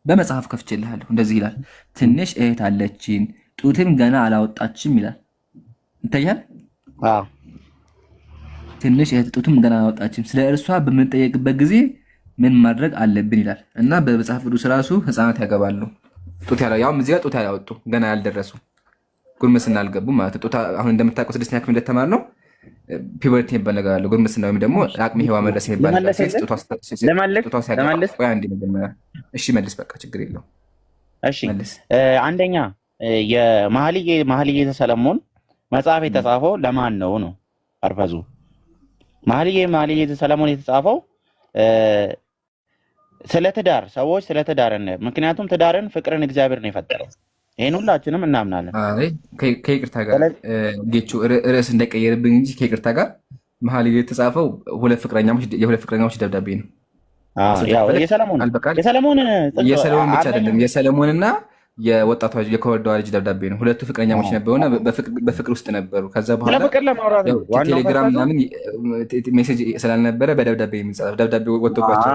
በመጽሐፍ ከፍቼልሃለሁ። እንደዚህ ይላል፣ ትንሽ እህት አለችን ጡትም ገና አላወጣችም ይላል። ይታያል። ትንሽ እህት ጡትም ገና አላወጣችም፣ ስለ እርሷ በምንጠየቅበት ጊዜ ምን ማድረግ አለብን ይላል። እና በመጽሐፍ ቅዱስ ራሱ ህፃናት ያገባሉ ጡት ያለው ያውም እዚህ ጋር ጡት ያላወጡ ገና ያልደረሱ ጉርምስና አልገቡ ማለት ጡት። አሁን እንደምታውቀው 6ኛ ክፍል እንደተማር ነው ፒበርቲ የሚባል ነገር አለ። ጉርምስና ወይም ደግሞ አቅመ ሔዋን መድረስ የሚባል ነገር ሴት ጡቷ ሲያገባ አንዴ መጀመሪያ እሺ መልስ፣ በቃ ችግር የለውም እሺ አንደኛ የመኃልየ ዘሰሎሞን መጽሐፍ የተጻፈው ለማን ነው ነው ፐርፐዙ? መኃልየ ዘሰሎሞን የተጻፈው ስለ ትዳር ሰዎች ስለ ትዳር፣ ምክንያቱም ትዳርን ፍቅርን እግዚአብሔር ነው የፈጠረው። ይሄን ሁላችንም እናምናለን። ከይቅርታ ጋር ጌቹ ርዕስ እንዳይቀየርብኝ እንጂ ከይቅርታ ጋር መኃልየ የተጻፈው የሁለት ፍቅረኛሞች ደብዳቤ ነው። የሰሎሞን ብቻ አይደለም፣ የሰሎሞንና የወጣቷ የከወልደዋ ልጅ ደብዳቤ ነው። ሁለቱ ፍቅረኛሞች ነበሩና በፍቅር ውስጥ ነበሩ። ከዛ በኋላ ቴሌግራም ምናምን ሜሴጅ ስላልነበረ በደብዳቤ የሚጻፍ ደብዳቤ ወጥቶባቸው።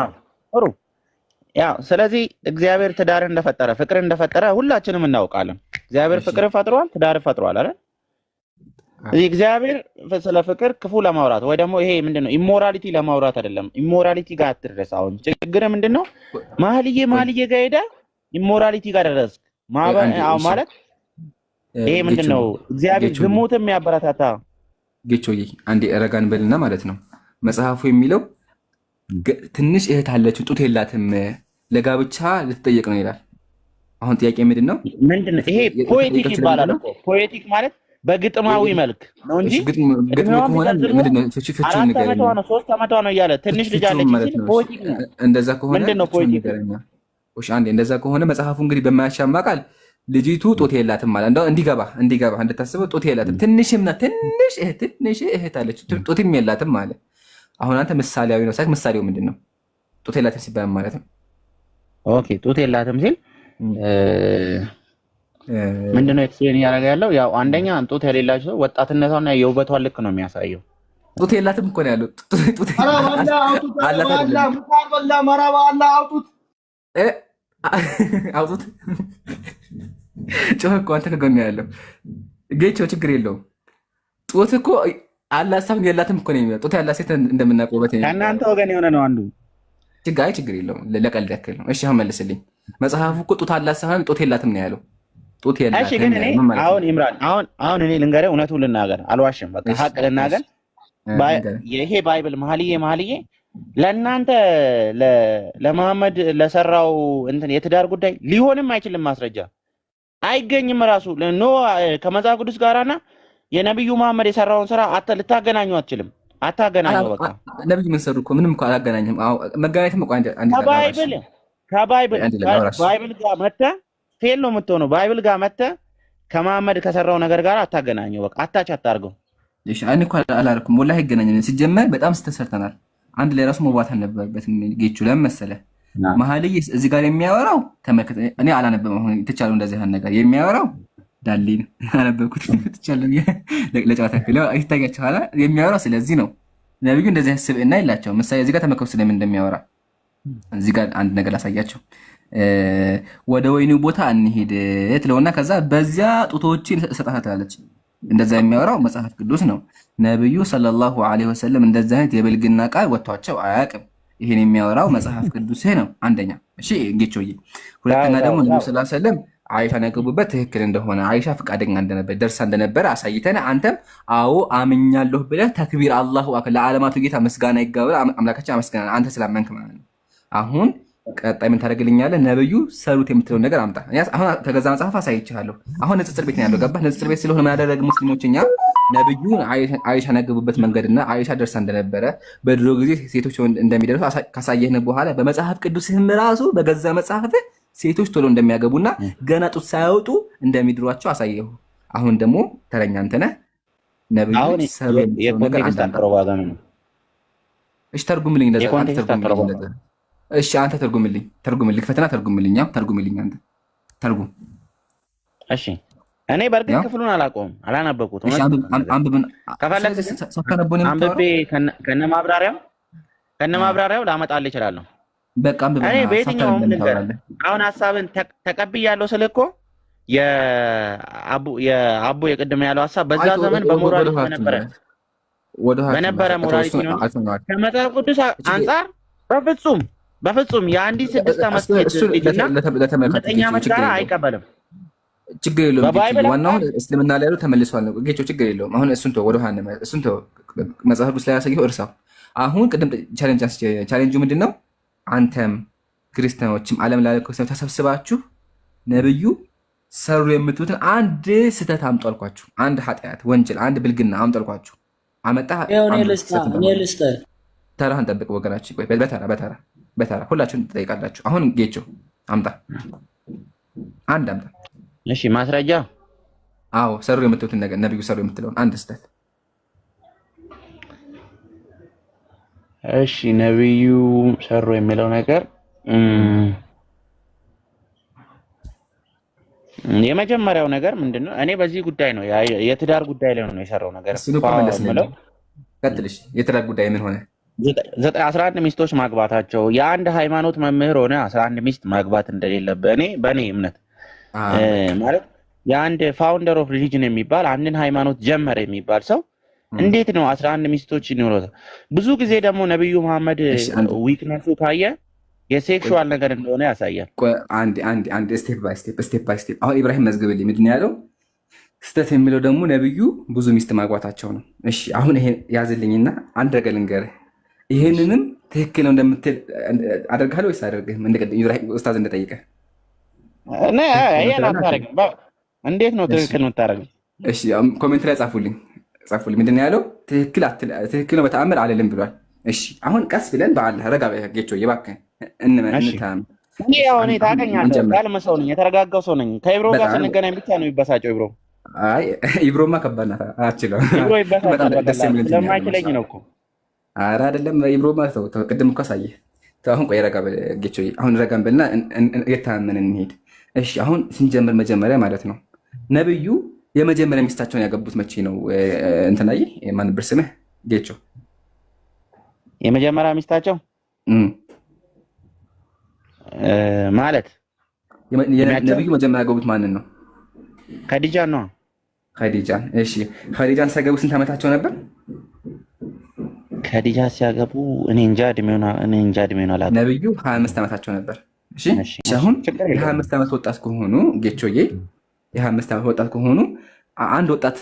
ስለዚህ እግዚአብሔር ትዳር እንደፈጠረ ፍቅር እንደፈጠረ ሁላችንም እናውቃለን። እግዚአብሔር ፍቅር ፈጥሯል፣ ትዳር ፈጥሯል አይደል? እግዚአብሔር ስለ ፍቅር ክፉ ለማውራት ወይ ደግሞ ይሄ ምንድነው ኢሞራሊቲ ለማውራት አይደለም። ኢሞራሊቲ ጋር አትድረስ። አሁን ችግር ምንድነው? መኃልየ ጋር ሄደ ኢሞራሊቲ ጋር ደረስክ ማለት ይሄ ምንድነው? እግዚአብሔር ዝሙትን የሚያበረታታ ጌቾዬ አንዴ ረጋን በልና ማለት ነው። መጽሐፉ የሚለው ትንሽ እህት አለችው ጡት የላትም ለጋብቻ ልትጠየቅ ነው ይላል። አሁን ጥያቄ ምንድነው? ይሄ ፖኤቲክ ይባላል እኮ። ፖኤቲክ ማለት በግጥማዊ መልክ ነው እንጂ ግጥም ከሆነ ምንድነው? ፍቺውን ንገረኝ። 3 ዓመቷ ነው እያለ ትንሽ ልጅ አለች ሲል ፖኤቲክ ነው። እንደዛ ከሆነ ምንድነው ፖኤቲክ? እሺ አንዴ እንደዛ ከሆነ መጽሐፉ እንግዲህ በማያሻማ ቃል ልጅቱ ጡት የላትም ማለት እንደው እንዲገባ እንድታስበው ጡት የላትም ትንሽ እህት አለች ጡትም የላትም ማለት። አሁን አንተ ምሳሌያዊ ነው ሳይክ ምሳሌው ምንድነው? ጡት የላትም ሲባል ማለት ነው። ኦኬ ጡት የላትም ሲል ምንድነው ኤክስፕሌን እያደረገ ያለው? ያው አንደኛ ጡት የሌላቸው ወጣትነቷና የውበቷን ልክ ነው የሚያሳየው። ጡት የላትም እኮ ነው ያለው። አውጡት ጮህ እኮ አንተ ከጎን ያለው ጌቾ ችግር የለውም። ጡት እኮ አላት ሳይሆን የላትም እኮ ነው የሚለው። ጡት ያላት ሴት እንደምናውቀውበት ከእናንተ ወገን የሆነ ነው አንዱ ችግር የለውም። ለቀልድ ያክል ነው። እሺ አሁን መልስልኝ። መጽሐፉ እኮ ጡት አላት ሳይሆን ጡት የላትም ነው ያለው። ጡት የላትም። እሺ ግን እኔ አሁን ኢምራን አሁን እኔ ልንገርህ፣ እውነቱን ልናገር፣ አልዋሽም። በቃ ሀቅ ልናገር። ይሄ ባይብል መኃልየ ለእናንተ ለመሐመድ ለሰራው እንትን የትዳር ጉዳይ ሊሆንም አይችልም። ማስረጃ አይገኝም። ራሱ ኖ ከመጽሐፍ ቅዱስ ጋራና የነብዩ መሐመድ የሰራውን ስራ ልታገናኙ አትችልም። አታገናኙ። በቃ ነብዩ ምን ሰሩ እኮ ምንም እኮ አላገናኝም። መገናኘትም እኮ አንድ ከባይብል ጋር መተህ ፌል ነው የምትሆነው። ባይብል ጋር መተህ ከመሐመድ ከሰራው ነገር ጋር አታገናኘው። በቃ አታች አታርገው። እሺ እኔ እኮ አላልኩም ወላሂ አይገናኝም። ሲጀመር በጣም ስተሰርተናል። አንድ ላይ ራሱ መዋት አልነበረበትም። ጌቹ ለምን መሰለህ? መኃልየ እዚህ ጋር የሚያወራው ተመልከት። እኔ አላነበብም። አሁን ትቻለው እንደዚህ አይነት ነገር የሚያወራው ዳሊን አነበብኩት ትቻለው ለጨዋታ ክለው ይታያችኋል። የሚያወራው ስለዚህ ነው። ነብዩ እንደዚህ ስብዕና የላቸው። ምሳሌ እዚህ ጋር ተመልከቱ ስለምን እንደሚያወራ። እዚህ ጋር አንድ ነገር ላሳያቸው። ወደ ወይኑ ቦታ እንሂድ ትለውና ከዛ በዚያ ጡቶችን እሰጥሃለሁ ትላለች። እንደዛ የሚያወራው መጽሐፍ ቅዱስ ነው። ነብዩ ሰለላሁ ዐለይሂ ወሰለም እንደዛ አይነት የብልግና ቃል ወጥቷቸው አያውቅም። ይሄን የሚያወራው መጽሐፍ ቅዱስ ነው። አንደኛ እሺ ጌቾዬ። ሁለተኛ ደግሞ ነብዩ ሰለላሁ ዐለይሂ ወሰለም አይሻን ያገቡበት ትክክል እንደሆነ አይሻ ፈቃደኛ እንደነበር ደርሳ እንደነበረ አሳይተን አንተም አዎ አምኛለሁ ብለህ ተክቢር አላሁ አክበር ለዓለማቱ ጌታ ምስጋና ይገባል አምላካችን አመስግናለሁ አንተ ስላመንክ ማለት ነው። አሁን ቀጣይ ምን ታደርግልኛለህ? ነብዩ ሰሩት የምትለው ነገር አምጣ። አሁን ከገዛ መጽሐፍ አሳይቻለሁ። አሁን ንጽጽር ቤት ነው ያለው። ገባህ? ንጽጽር ቤት ስለሆነ ማያደረግ ሙስሊሞች እኛ ነብዩ አይሻን ያገቡበት መንገድና አይሻ ደርሳ እንደነበረ በድሮ ጊዜ ሴቶች እንደሚደርሱ ካሳየህን በኋላ በመጽሐፍ ቅዱስህም ራሱ በገዛ መጽሐፍ ሴቶች ቶሎ እንደሚያገቡና ገና ጡት ሳያወጡ እንደሚድሯቸው አሳየሁ። አሁን ደግሞ ተረኛ አንተ ነህ። ነብዩ ሰሩ የኮንቴክስት አተረጓጓሚ ነው። እሺ ተርጉምልኝ። እንደዛ አንተ ተርጉምልኝ። እሺ አንተ ተርጉምልኝ። ፈተና ተርጉምልኝ። ተርጉምልኝ አንተ ተርጉም። እሺ እኔ በእርግጥ ክፍሉን አላውቀውም፣ አላነበብኩትም። አንብቤ ከነማብራሪያው ላመጣልህ እችላለሁ። በቃ እኔ በየትኛውም ነገር አሁን ሀሳብን ተቀብያለሁ ስልህ እኮ የአቡ የቅድም ያለው ሀሳብ በዛ ዘመን በሞራሊቲ በነበረ ሞራሊቲ ነው። ከመጽሐፍ ቅዱስ አንጻር በፍጹም የአንዲት 6 ዓመት ልጅና 9 ዓመት ጋር አይቀበልም። ችግር የለውም። ዋናው እስልምና ላይ ያለው ተመልሷል ነው ጌቾ። ችግር የለውም። አሁን እሱን ተው፣ ወደ ኋላ እሱን ተው። መጽሐፍ ቅዱስ ላይ ያሳየው እርሳው። አሁን ቅድም ቻሌንጁ ምንድን ነው? አንተም ክርስቲያኖችም ዓለም ላይ ተሰብስባችሁ ነብዩ ሰሩ የምትሉትን አንድ ስህተት አምጡ አልኳችሁ። አንድ ኃጢአት፣ ወንጀል፣ አንድ ብልግና አምጡ አልኳችሁ። አመጣ ተራህን ጠብቅ ወገናችን። በተራ ሁላችሁም ትጠይቃላችሁ። አሁን ጌቾ አምጣ፣ አንድ አምጣ። እሺ ማስረጃ። አዎ ሰሩ የምትሉትን ነገር ነብዩ ሰሩ የምትለውን አንድ ስህተት። እሺ ነብዩ ሰሩ የሚለው ነገር የመጀመሪያው ነገር ምንድነው? እኔ በዚህ ጉዳይ ነው የትዳር ጉዳይ ላይ ነው የሰራው ነገር። ቀጥልሽ። የትዳር ጉዳይ ምን ሆነ? 11 ሚስቶች ማግባታቸው የአንድ ሃይማኖት መምህር ሆነ 11 ሚስት ማግባት እንደሌለበት በእኔ እምነት ማለት የአንድ ፋውንደር ኦፍ ሪሊጅን የሚባል አንድን ሃይማኖት ጀመረ የሚባል ሰው እንዴት ነው 11 ሚስቶች ይኖሩታል? ብዙ ጊዜ ደግሞ ነብዩ መሐመድ ዊክነሱ ካየ የሴክሹዋል ነገር እንደሆነ ያሳያል። አንድ ስቴፕ ባይ ስቴፕ። አሁን ኢብራሂም መዝግብልኝ ምንድን ነው ያለው? ስህተት የሚለው ደግሞ ነብዩ ብዙ ሚስት ማግባታቸው ነው። እሺ አሁን ይሄን ያዝልኝና አንድ ነገር ልንገርህ። ይሄንንም ትክክል ነው እንደምትል አደርጋለሁ ወይስ አደርግህም? ኢብራሂም ኡስታዝ እንደጠየቀህ እንዴት ነው ትክክል የምታደርገው? እሺ ኮሜንት ላይ ጻፉልኝ። ምንድን ነው ያለው? ትክክል ነው በተአምር አልልም ብሏል። እሺ አሁን ቀስ ብለን በአላህ ረጋ ጌቾ እባክህ እንታም። እኔ ታውቀኛለህ፣ ያልመ ሰው ነኝ፣ የተረጋጋው ሰው ነኝ። ከኢብሮ ጋር ስንገናኝ ብቻ ነው የሚበሳጨው ኢብሮ። አይ ኢብሮማ ከባድ ናት፣ አትችለው። ኢብሮ ይበሳጫል ስለማይችለኝ ነው እኮ። ኧረ አይደለም ኢብሮማ ተው፣ ቅድም እኮ አሳየህ። አሁን ቆይ ረጋ በል ጌቾ፣ አሁን ረጋን በልና እየተማመንን እንሄድ። እሺ አሁን ስንጀምር መጀመሪያ ማለት ነው ነብዩ የመጀመሪያ ሚስታቸውን ያገቡት መቼ ነው? እንትና ማን ነበር ስምህ ጌቾ? የመጀመሪያ ሚስታቸው ማለት ነብዩ መጀመሪያ ያገቡት ማንን ነው? ከዲጃን ነው። ከዲጃን። እሺ ከዲጃን ሲያገቡ ስንት ዓመታቸው ነበር? ከዲጃ ሲያገቡ እኔ እንጃ እድሜውን አላውቅም። ነብዩ 25 ዓመታቸው ነበር። እሺ አሁን የ25 ዓመት ወጣት ከሆኑ ጌቾዬ፣ የ25 ዓመት ወጣት ከሆኑ አንድ ወጣት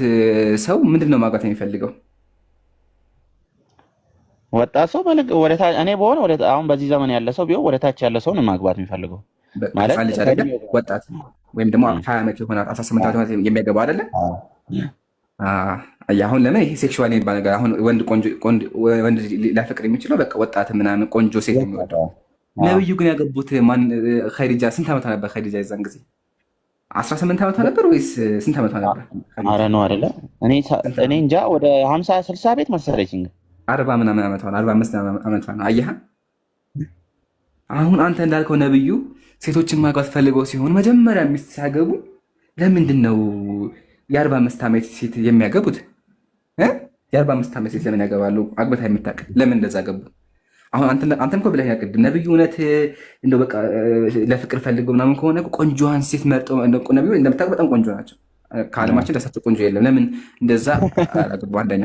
ሰው ምንድን ነው ማግባት የሚፈልገው? ወጣት ሰው እኔ በሆነ አሁን በዚህ ዘመን ያለ ሰው ቢሆን ወደ ታች ያለ ሰው ነው ማግባት የሚፈልገው። ማለት ወጣት ወይም ደግሞ 20 ዓመት የሆነ 18 ዓመት የሚያገባው አይደለ? አሁን ለምን ይሄ ሴክሹዋል የሚባል ነገር አሁን ወንድ ሊያፈቅር የሚችለው በቃ ወጣት ምናምን ቆንጆ ሴት የሚወደው። ነብዩ ግን ያገቡት ማን? ኸዲጃ ስንት ዓመቷ ነበር? ኸዲጃ የዛን ጊዜ 18 ዓመቷ ነበር ወይስ ስንት ዓመቷ ነበር? ኧረ ነው አይደለ? እኔ እንጃ ወደ 50 60 ቤት መሰለኝ። 40 ምናምን ዓመቷ ነው፣ 45 ዓመቷ ነው። አየህ አሁን አንተ እንዳልከው ነብዩ ሴቶችን ማግባት ፈልገው ሲሆን መጀመሪያ ሚስት ሲያገቡ ለምንድን ነው የ45 ዓመት ሴት የሚያገቡት? የ45 ዓመት ሴት ለምን ያገባሉ? አግብታ የምታውቅ ለምን እንደዛ ገቡ? አሁን አንተም እኮ ብለህ ያቅድም ነብዩ እውነት እንደው በቃ ለፍቅር ፈልገው ምናምን ከሆነ ቆንጆዋን ሴት መርጠው ነብዩ እንደምታውቅ በጣም ቆንጆ ናቸው። ከዓለማችን ለሳቸው ቆንጆ የለም። ለምን እንደዛ አላገቡ? አንደኛ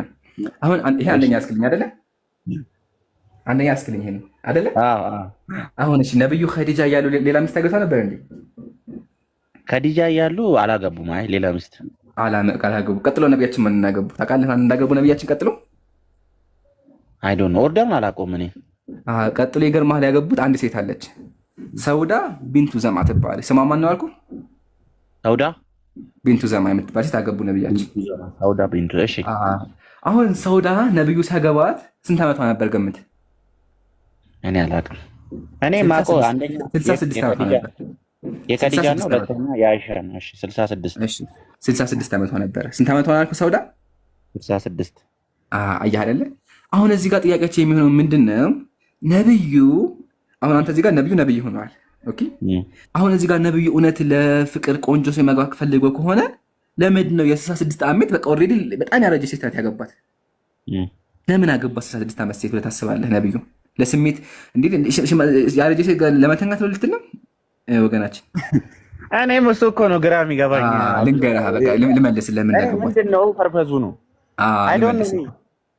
አሁን ይሄ አንደኛ ያስክልኝ አይደለ? አንደኛ ያስክልኝ ይሄ አይደለ? አሁን እሺ ነብዩ ኸዲጃ እያሉ ሌላ ሚስት አግብታ ነበር እንዴ? ኸዲጃ እያሉ አላገቡም። አይ ሌላ ሚስት አላገቡ። ቀጥሎ ነብያችን ምን እናገቡ ታውቃለህ? እንዳገቡ ነብያችን ቀጥሎ አይ ዶንት ኖ ኦርደርን አላውቀውም እኔ። ቀጥሎ ይገርምሃል ያገቡት አንድ ሴት አለች፣ ሰውዳ ቢንቱ ዘማ ትባላለች። ስሟ ማን ነው አልኩህ? ሰውዳ ቢንቱ ዘማ የምትባል ሴት አገቡ ነብያችን። ሰውዳ ቢንቱ። እሺ አሁን ሰውዳ ነብዩ ሲያገባት ስንት ዓመቷ ነበር ገምት? እኔ አላውቅም። እኔ ማቆ አንደኛ 66 ዓመቷ ነበር። የከዲጃ ነው፣ ሁለተኛ የአይሻ ነው። እሺ 66። እሺ 66 ዓመቷ ነበር። ስንት ዓመቷ ነው አልኩህ? ሰውዳ 66። አየህ አይደለ? አሁን እዚህ ጋር ጥያቄያችን የሚሆነው ምንድነው? ነብዩ አሁን አንተ እዚህ ጋር ነብዩ ሆነዋል። ኦኬ አሁን እዚህ ጋር ነብዩ እውነት ለፍቅር ቆንጆ ሰው ማግባት ፈልገው ከሆነ ለምንድን ነው የ66 ዓመት በቃ ኦልሬዲ በጣም ያረጀ ሴት ናት ያገባት? ለምን አገባት 66 ዓመት ሴት ብለህ ታስባለህ? ነብዩ ለስሜት እንዴ ያረጀ ሴት ጋር ለመተኛት ነው ልትል ነው ወገናችን? እኔም እሱ እኮ ነው ግራ የሚገባኝ። ልንገርህ፣ በቃ ልመልስልህ። ምን እንዳገባት ምንድን ነው ፐርፐዙ ነው?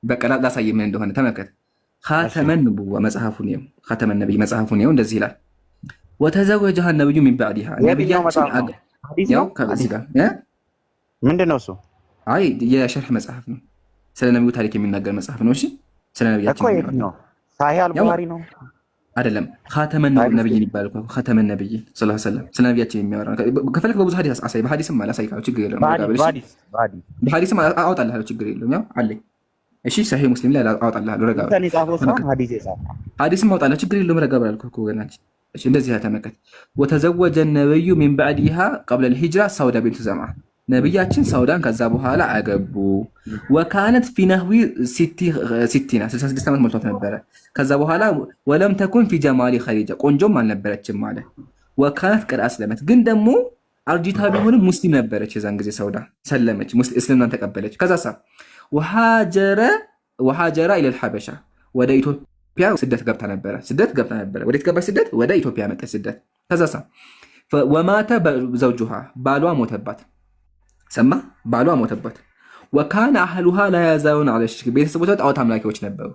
በቃ ላሳየህ ምን እንደሆነ ተመልከት። ኻተመን ንቡዋ መጽሐፉን ነው። ኻተመን ነብይ መጽሐፉን ነው። እንደዚህ ይላል ወተዘወጀሃ ነብዩ ሚን ባዕዲሃ ነብያችን ያው ከዚህ ጋር ምንድን ነው እሱ? አይ የሸርህ መጽሐፍ ነው። ስለ ነብዩ ታሪክ የሚናገር መጽሐፍ ነው። እሺ ስለ ነብያችን ነው። ሳሂህ አልቡኻሪ ነው አይደለም። ኻተመን ነብይ ይባላል እኮ ኻተመን ነብይ ሰለላሁ ዐለይሂ ወሰለም ስለ ነብያችን የሚያወራ ከፈለክ በብዙ ሐዲስ አሳይ። በሐዲስም አላሳይ ካለው ችግር የለውም። በሐዲስም አወጣልሃለሁ ችግር የለውም። ያው አለኝ። እሺ ሰሂህ ሙስሊም ላይ አወጣልሃለሁ። ረጋ ሐዲስም አወጣልሃለሁ ችግር የለውም። ረጋ ብላለሁ እኮ ገናች። እሺ እንደዚህ ተመከት። ወተዘወጀ ነብዩ ሚን ባዕዲሃ ቀብለ الሂጅራ ሳውዳ ቢንቱ ዘምዓ ነብያችን ሳውዳን ከዛ በኋላ አገቡ። ወካነት ፊ ነህዊ 66 ዓመት ሞልቷት ነበረ። ከዛ በኋላ ወለም ተኩን ፊ ጀማሊ ኸዲጃ ቆንጆም አልነበረችም ማለት። ወካነት ቀድ አስለመት ግን ደግሞ አርጂታ ቢሆንም ሙስሊም ነበረች። የዛን ጊዜ ሳውዳ ሰለመች፣ እስልምናን ተቀበለች። ከዛሳ ወሃጀራ ኢለል ሐበሻ ወደ ኢትዮጵያ ስደት ገብታ ነበረ። ወደ ኢትዮጵያ ስደት ወደ ኢትዮጵያ መጣች ስደት። ከዛሳ ወማተ ዘውጁሃ ባሏ ሞተባት። ሰማ ባሏ ሞተባት። ወካነ አህሉሃ ላያዛውን አለ ሽርክ ቤተሰቦቿ ጣዖት አምላኪዎች ነበሩ።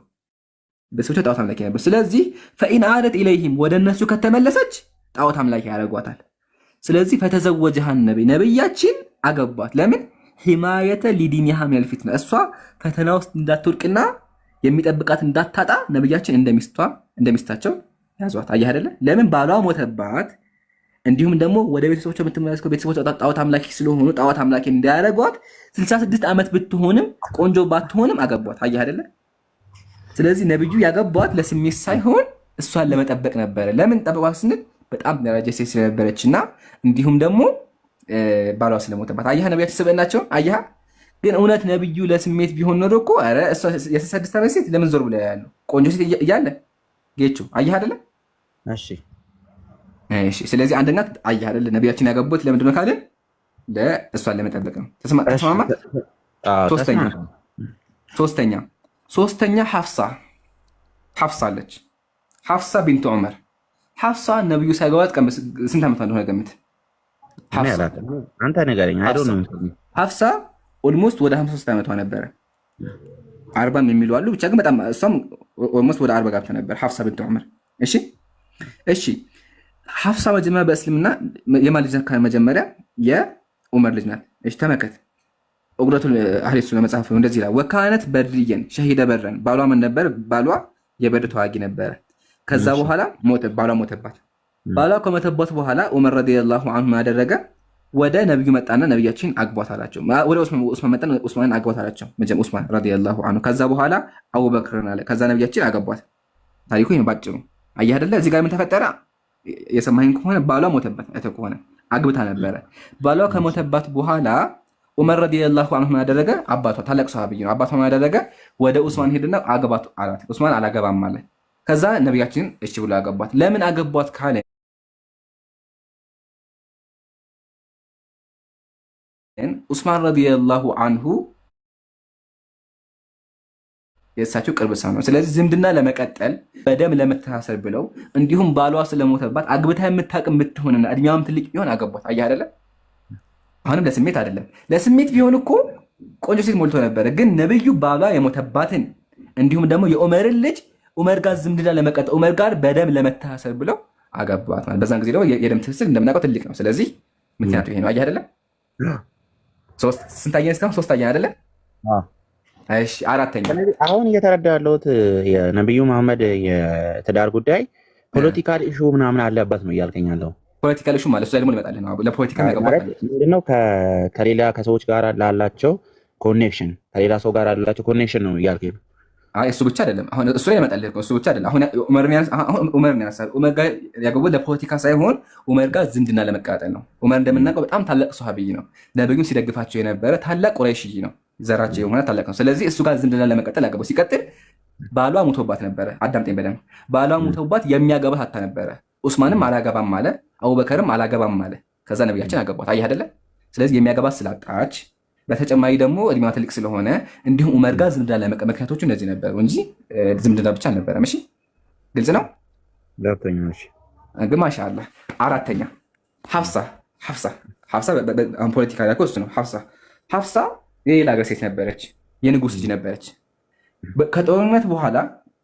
ስለዚህ ፈኢን አደት ኢለይሂም ወደ እነሱ ከተመለሰች ጣዖት አምላኪ ያደርጓታል። ስለዚህ ፈተዘወጀሃ ነብያችን አገቧት። ለምን? ሂማየተ ሊዲኒሃ ሚነል ፊትና እሷ ፈተና ውስጥ እንዳትወድቅና የሚጠብቃት እንዳታጣ ነብያችን እንደሚስታቸው ያዟት። አየህ አይደለ? ለምን ባሏ ሞተባት። እንዲሁም ደግሞ ወደ ቤተሰቦቿ የምትመለስከው ቤተሰቦቿ ጣዖት አምላኪ ስለሆኑ ጣዖት አምላኪ እንዳያደርጓት 66 ዓመት ብትሆንም ቆንጆ ባትሆንም አገቧት። አየህ አይደለ? ስለዚህ ነብዩ ያገቧት ለስሜት ሳይሆን እሷን ለመጠበቅ ነበረ። ለምን ጠበቋት ስንል በጣም ደረጃ ሴት ስለነበረችና እንዲሁም ደግሞ ባሏ ስለሞተባት። አየህ ነብያችን ስብዕናቸው አየህ። ግን እውነት ነብዩ ለስሜት ቢሆን ኖሮ እኮ ኧረ እሷ የ66 ዓመት ሴት ለምን ዞር ብላ ያሉ ቆንጆ ሴት እያለ ጌቹ አየህ አይደለ? እሺ ስለዚህ አንደኛ አየህ አይደለ ነብያችን ያገቡት ለምንድን ነው ካልን ለእሷን ለመጠበቅ ነው። ተስማማ? ሶስተኛ ሐፍሳ አለች። ሐፍሳ ቢንቱ ዑመር። ሐፍሳ ነብዩ ሳይገባት ስንት ዓመቷ እንደሆነ ገምት። አንተ ንገረኝ። ሐፍሳ ኦልሞስት ወደ 53 ዓመቷ ነበረ። 40 የሚሉ አሉ። ብቻ ግን በጣም እሷም ኦልሞስት ወደ 40 ገብታ ነበር ሐፍሳ ቢንቱ ዑመር። እሺ ሐፍሳ መጀመሪያ በእስልምና የማን ልጅ ናት? መጀመሪያ የዑመር ልጅ ናት። እሺ ተመከት ዑቅደቱል አህሊ ሱና መጽሐፍ ነው። እንደዚህ ይላል ወካነት በድርየን ሸሂደ በረን ባሏ ምን ነበር? ባሏ የበድር ተዋጊ ነበረ። ከዛ በኋላ ባሏ ሞተባት። ባሏ ከሞተባት በኋላ ዑመር ረዲየላሁ ዐንሁ ያደረገ ወደ ነብዩ መጣና ነብያችን አግቧት አላቸው። ወደ ዑስማን መጣና ዑስማንን አግቧት አላቸው። መጀመሪያ ዑስማን ረዲየላሁ ዐንሁ። ከዛ በኋላ አቡበክርን አለ። ከዛ ነብያችን አገቧት። ታሪኩ ይሄን ባጭሩ አየህ አይደለ? እዚህ ጋር ምን ተፈጠረ? የሰማኸኝ ከሆነ ባሏ ሞተባት። አይተህ ከሆነ አግብታ ነበረ። ባሏ ከሞተባት በኋላ ዑመር ረዲየላሁ ዐንሁ ያደረገ አባቷ ታላቅ ሰሃቢይ ነው። አባቷ ያደረገ ወደ ዑስማን ሄድና አገባት አላት። ዑስማን አላገባም አለ። ከዛ ነብያችን እሺ ብሎ አገባት። ለምን አገቧት ካለ ዑስማን ረዲየላሁ ዐንሁ የእሳቸው ቅርብ ሰው ነው። ስለዚህ ዝምድና ለመቀጠል በደም ለመተሳሰር ብለው እንዲሁም ባሏ ስለሞተባት አግብታ የምታውቅ ብትሆንና እድሜዋም ትልቅ ቢሆን አገቧት። አየህ አይደለ? አሁንም ለስሜት አይደለም። ለስሜት ቢሆን እኮ ቆንጆ ሴት ሞልቶ ነበረ። ግን ነብዩ ባሏ የሞተባትን እንዲሁም ደግሞ የዑመርን ልጅ ዑመር ጋር ዝምድና ለመቀጠል ዑመር ጋር በደም ለመተሳሰር ብለው አገቧት ማለት። በዛን ጊዜ ደግሞ የደም ትስስር እንደምናውቀው ትልቅ ነው። ስለዚህ ምክንያቱ ይሄ ነው። አየህ አይደለ? ስንታኛ እስካሁን? ሶስተኛ አይደለ? እሺ አራተኛ። አሁን እየተረዳ ያለሁት የነብዩ መሐመድ የትዳር ጉዳይ ፖለቲካል ኢሹ ምናምን አለበት ነው እያልከኝ ያለው። ፖለቲካል ኢሹ ማለት እሱ ደግሞ ልመጣልህ ነው። ለፖለቲካ ምንድነው? ከሌላ ከሰዎች ጋር ላላቸው ኮኔክሽን ከሌላ ሰው ጋር ላላቸው ኮኔክሽን ነው እያልከኝ ነው። አይ እሱ ብቻ አይደለም። አሁን እሱ ላይ ልመጣልህ ነው። እሱ ብቻ አይደለም። አሁን ዑመርን ያነሳል። ዑመር ጋር ያገቡት ለፖለቲካ ሳይሆን ዑመር ጋር ዝምድና ለመቀጣጠል ነው። ዑመር እንደምናውቀው በጣም ታላቅ ሰሃቢይ ነው። ነብዩን ሲደግፋቸው የነበረ ታላቅ ቁረይሽይ ነው። ዘራቸው የሆነ ታላቅ ነው። ስለዚህ እሱ ጋር ዝምድና ለመቀጠል ያገባው። ሲቀጥል ባሏ ሙቶባት ነበረ። አዳምጠኝ በደንብ። ባሏ ሙቶባት የሚያገባት አታ ነበረ። ዑስማንም አላገባም አለ፣ አቡበከርም አላገባም አለ። ከዛ ነብያችን አገቧት። አየህ አይደለ? ስለዚህ የሚያገባት ስላጣች፣ በተጨማሪ ደግሞ እድሜዋ ትልቅ ስለሆነ እንዲሁም ዑመር ጋር ዝምድና ለመቀጠል ምክንያቶቹ እነዚህ ነበሩ እንጂ ዝምድና ብቻ አልነበረም። እሺ ግልጽ ነው። ገብቶኛል። እሺ ግን ማሻአላህ። አራተኛ ሐፍሳ ሐፍሳ ፖለቲካ ላይ እሱ ነው። ሐፍሳ የሌላ ሀገር ሴት ነበረች፣ የንጉስ ልጅ ነበረች። ከጦርነት በኋላ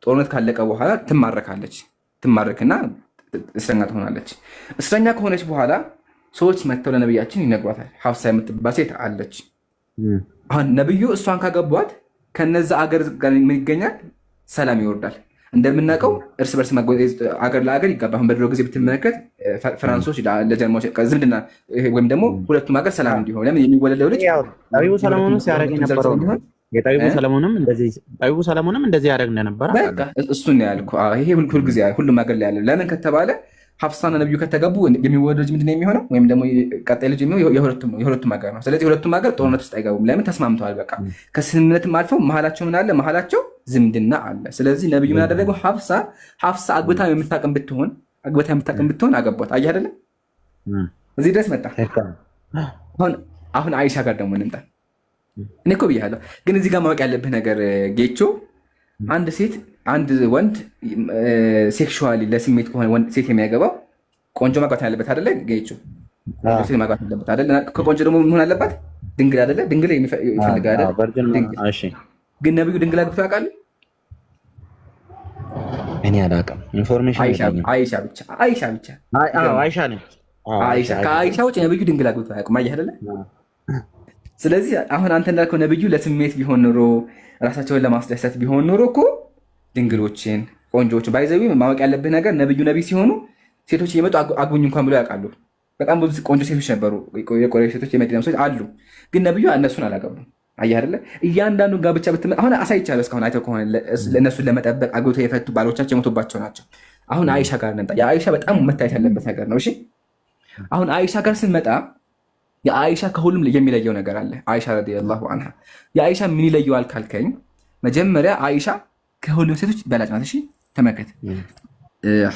ጦርነት ካለቀ በኋላ ትማረክና እስረኛ ትሆናለች። እስረኛ ከሆነች በኋላ ሰዎች መጥተው ለነቢያችን ይነግሯታል። ሐፍሳ የምትባል ሴት አለች። አሁን ነብዩ እሷን ካገቧት ከነዛ አገር ጋር ምን ይገኛል? ሰላም ይወርዳል። እንደምናውቀው እርስ በርስ አገር ለአገር ይጋባ። አሁን በድሮ ጊዜ ብትመለከት ፍራንሶች ለጀርመኖች ዝምድና ወይም ደግሞ ሁለቱም ሀገር ሰላም እንዲሆን ለምን የሚወለደው ልጅ ጠቢቡ ሰለሞንም ሲያደርግ የነበረው የጠቢቡ ሰለሞንም እንደዚህ ያደርግ እንደነበረ እሱን ነው ያልኩህ። ይሄ ሁልጊዜ ሁሉም ሀገር ላይ ያለ ለምን ከተባለ ሐፍሳና ነብዩ ከተገቡ የሚወለድ ልጅ ምንድን ነው የሚሆነው? ወይም ደግሞ ቀጣይ ልጅ የሚሆነው የሁለቱም ሀገር ነው። ስለዚህ የሁለቱም ሀገር ጦርነት ውስጥ አይገቡም። ለምን? ተስማምተዋል። በቃ ከስምምነትም አልፈው መሀላቸው ምን አለ? መሀላቸው ዝምድና አለ። ስለዚህ ነብዩ ምን አደረገው? ሐፍሳ አግብታ የምታውቅም ብትሆን አገቧት። አየህ አይደለ? እዚህ ድረስ መጣ። አሁን አይሻ ጋር ደግሞ እንምጣ። እኔ እኮ ብያለሁ፣ ግን እዚህ ጋር ማወቅ ያለብህ ነገር ጌቾ፣ አንድ ወንድ ሴክሹዋሊ ለስሜት ከሆነ ሴት የሚያገባው ቆንጆ ማግባት ያለበት አይደለ? ጌቾ ሴት ማግባት ያለበት አይደለ? ከቆንጆ ደግሞ ምን አለባት? ድንግል አይደለ? ድንግል ይፈልጋል አይደለ? ግን ነብዩ ድንግል አግብቶ ያውቃል? እኔ አላውቅም። ኢንፎርሜሽን አይሻ ብቻ ከአይሻ ውጭ ነብዩ ድንግል አግብቶ አያውቅም። አየህ አይደለ? ስለዚህ አሁን አንተ እንዳልከው ነብዩ ለስሜት ቢሆን ኖሮ ራሳቸውን ለማስደሰት ቢሆን ኖሮ እኮ ድንግሎችን ቆንጆችን ባይዘዊ ማወቅ ያለብህ ነገር ነብዩ ነቢይ ሲሆኑ ሴቶች እየመጡ አግቡኝ እንኳን ብሎ ያውቃሉ። በጣም ብዙ ቆንጆ ሴቶች ነበሩ፣ የቆሬ ሴቶች፣ የመዲና ሴቶች አሉ። ግን ነብዩ እነሱን አላገቡም። አየህ አይደለ? እያንዳንዱ ጋብቻ ብትመጣ አሁን አሳይቻለሁ። እስካሁን አይተህ ከሆነ እነሱን ለመጠበቅ አግብተው የፈቱ ባሎቻቸው የሞቱባቸው ናቸው። አሁን አይሻ ጋር እንምጣ። የአይሻ በጣም መታየት ያለበት ነገር ነው። እሺ አሁን አይሻ ጋር ስንመጣ የአይሻ ከሁሉም የሚለየው ነገር አለ። አይሻ ረዲየላሁ አንሃ የአይሻ ምን ይለየዋል ካልከኝ፣ መጀመሪያ አይሻ ከሁሉም ሴቶች በላጭ ናት። እሺ ተመልከት፣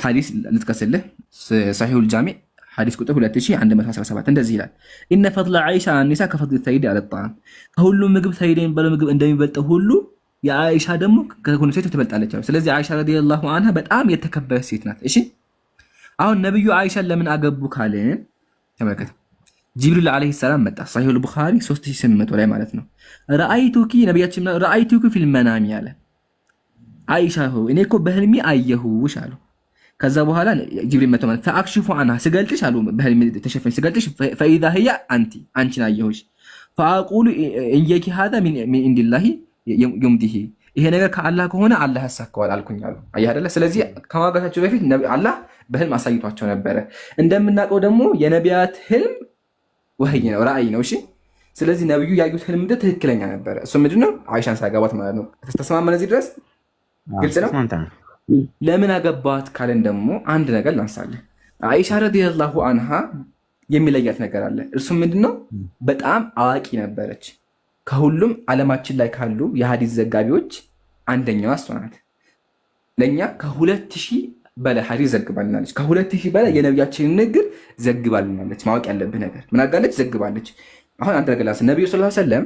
ሐዲስ ልጥቀስልህ። ሰሒሁል ጃሚዕ ሐዲስ ቁጥር 2117 እንደዚህ ይላል፣ ኢነ ፈድለ አይሻ ኒሳ ከፈድል ሰይድ አለ ጣዕም፣ ከሁሉም ምግብ ሰይድ የሚባለው ምግብ እንደሚበልጠው ሁሉ የአይሻ ደግሞ ከሁሉም ሴቶች ትበልጣለች። ስለዚህ አይሻ ረዲየላሁ አንሃ በጣም የተከበረች ሴት ናት። እሺ አሁን ነብዩ አይሻን ለምን አገቡ ካልን ተመልከት፣ ጅብሪል ዓለይሂ ሰላም መጣ። ሰሒሁል ቡኻሪ 3800 ላይ ማለት ነው። ረአይቱኪ ነብያችን ረአይቱኪ ፊል መናሚ አለ። አይሻ ሆይ እኔ እኮ በህልሜ አየሁሽ አሉ። ከዛ በኋላ ጅብሪል መጥቶ ማለት ፈአክሽፉ አንሃ ስገልጥሽ አሉ፣ በህልሜ ተሸፈኝ ስገልጥሽ፣ ፈኢዛ ህያ አንቺን አየሁሽ፣ ፈአቁሉ እንየኪ ሀዛ ሚን ኢንዲላሂ ዩምዲሂ፣ ይሄ ነገር ከአላህ ከሆነ አላህ ያሳካዋል አልኩኝ አሉ። አየህ አይደለ? ስለዚህ ከማጋታቸው በፊት አላህ በህልም አሳይቷቸው ነበረ። እንደምናውቀው ደግሞ የነቢያት ህልም ወህይ ነው፣ ራእይ ነው። እሺ ስለዚህ ነብዩ ያዩት ህልም ትክክለኛ ነበረ። እሱ ምንድነው? አይሻን ሳያገባት ማለት ነው። ተስማማን? እዚህ ድረስ ግልጽ ነው። ለምን አገባት ካለን ደግሞ አንድ ነገር ላንሳለን። አይሻ ረዲየላሁ አንሃ የሚለያት ነገር አለ። እርሱ ምንድነው? በጣም አዋቂ ነበረች። ከሁሉም ዓለማችን ላይ ካሉ የሐዲስ ዘጋቢዎች አንደኛዋ እሷ ናት። ለእኛ ከ2000 በላይ ሐዲስ ዘግባልናለች። ከ2000 በላይ የነቢያችንን ንግግር ዘግባልናለች። ማወቅ ያለብህ ነገር ምን አድርጋለች? ዘግባለች። አሁን አንድ ነገር ላንሳ። ነቢዩ ሰለላሁ ዐለይሂ ወሰለም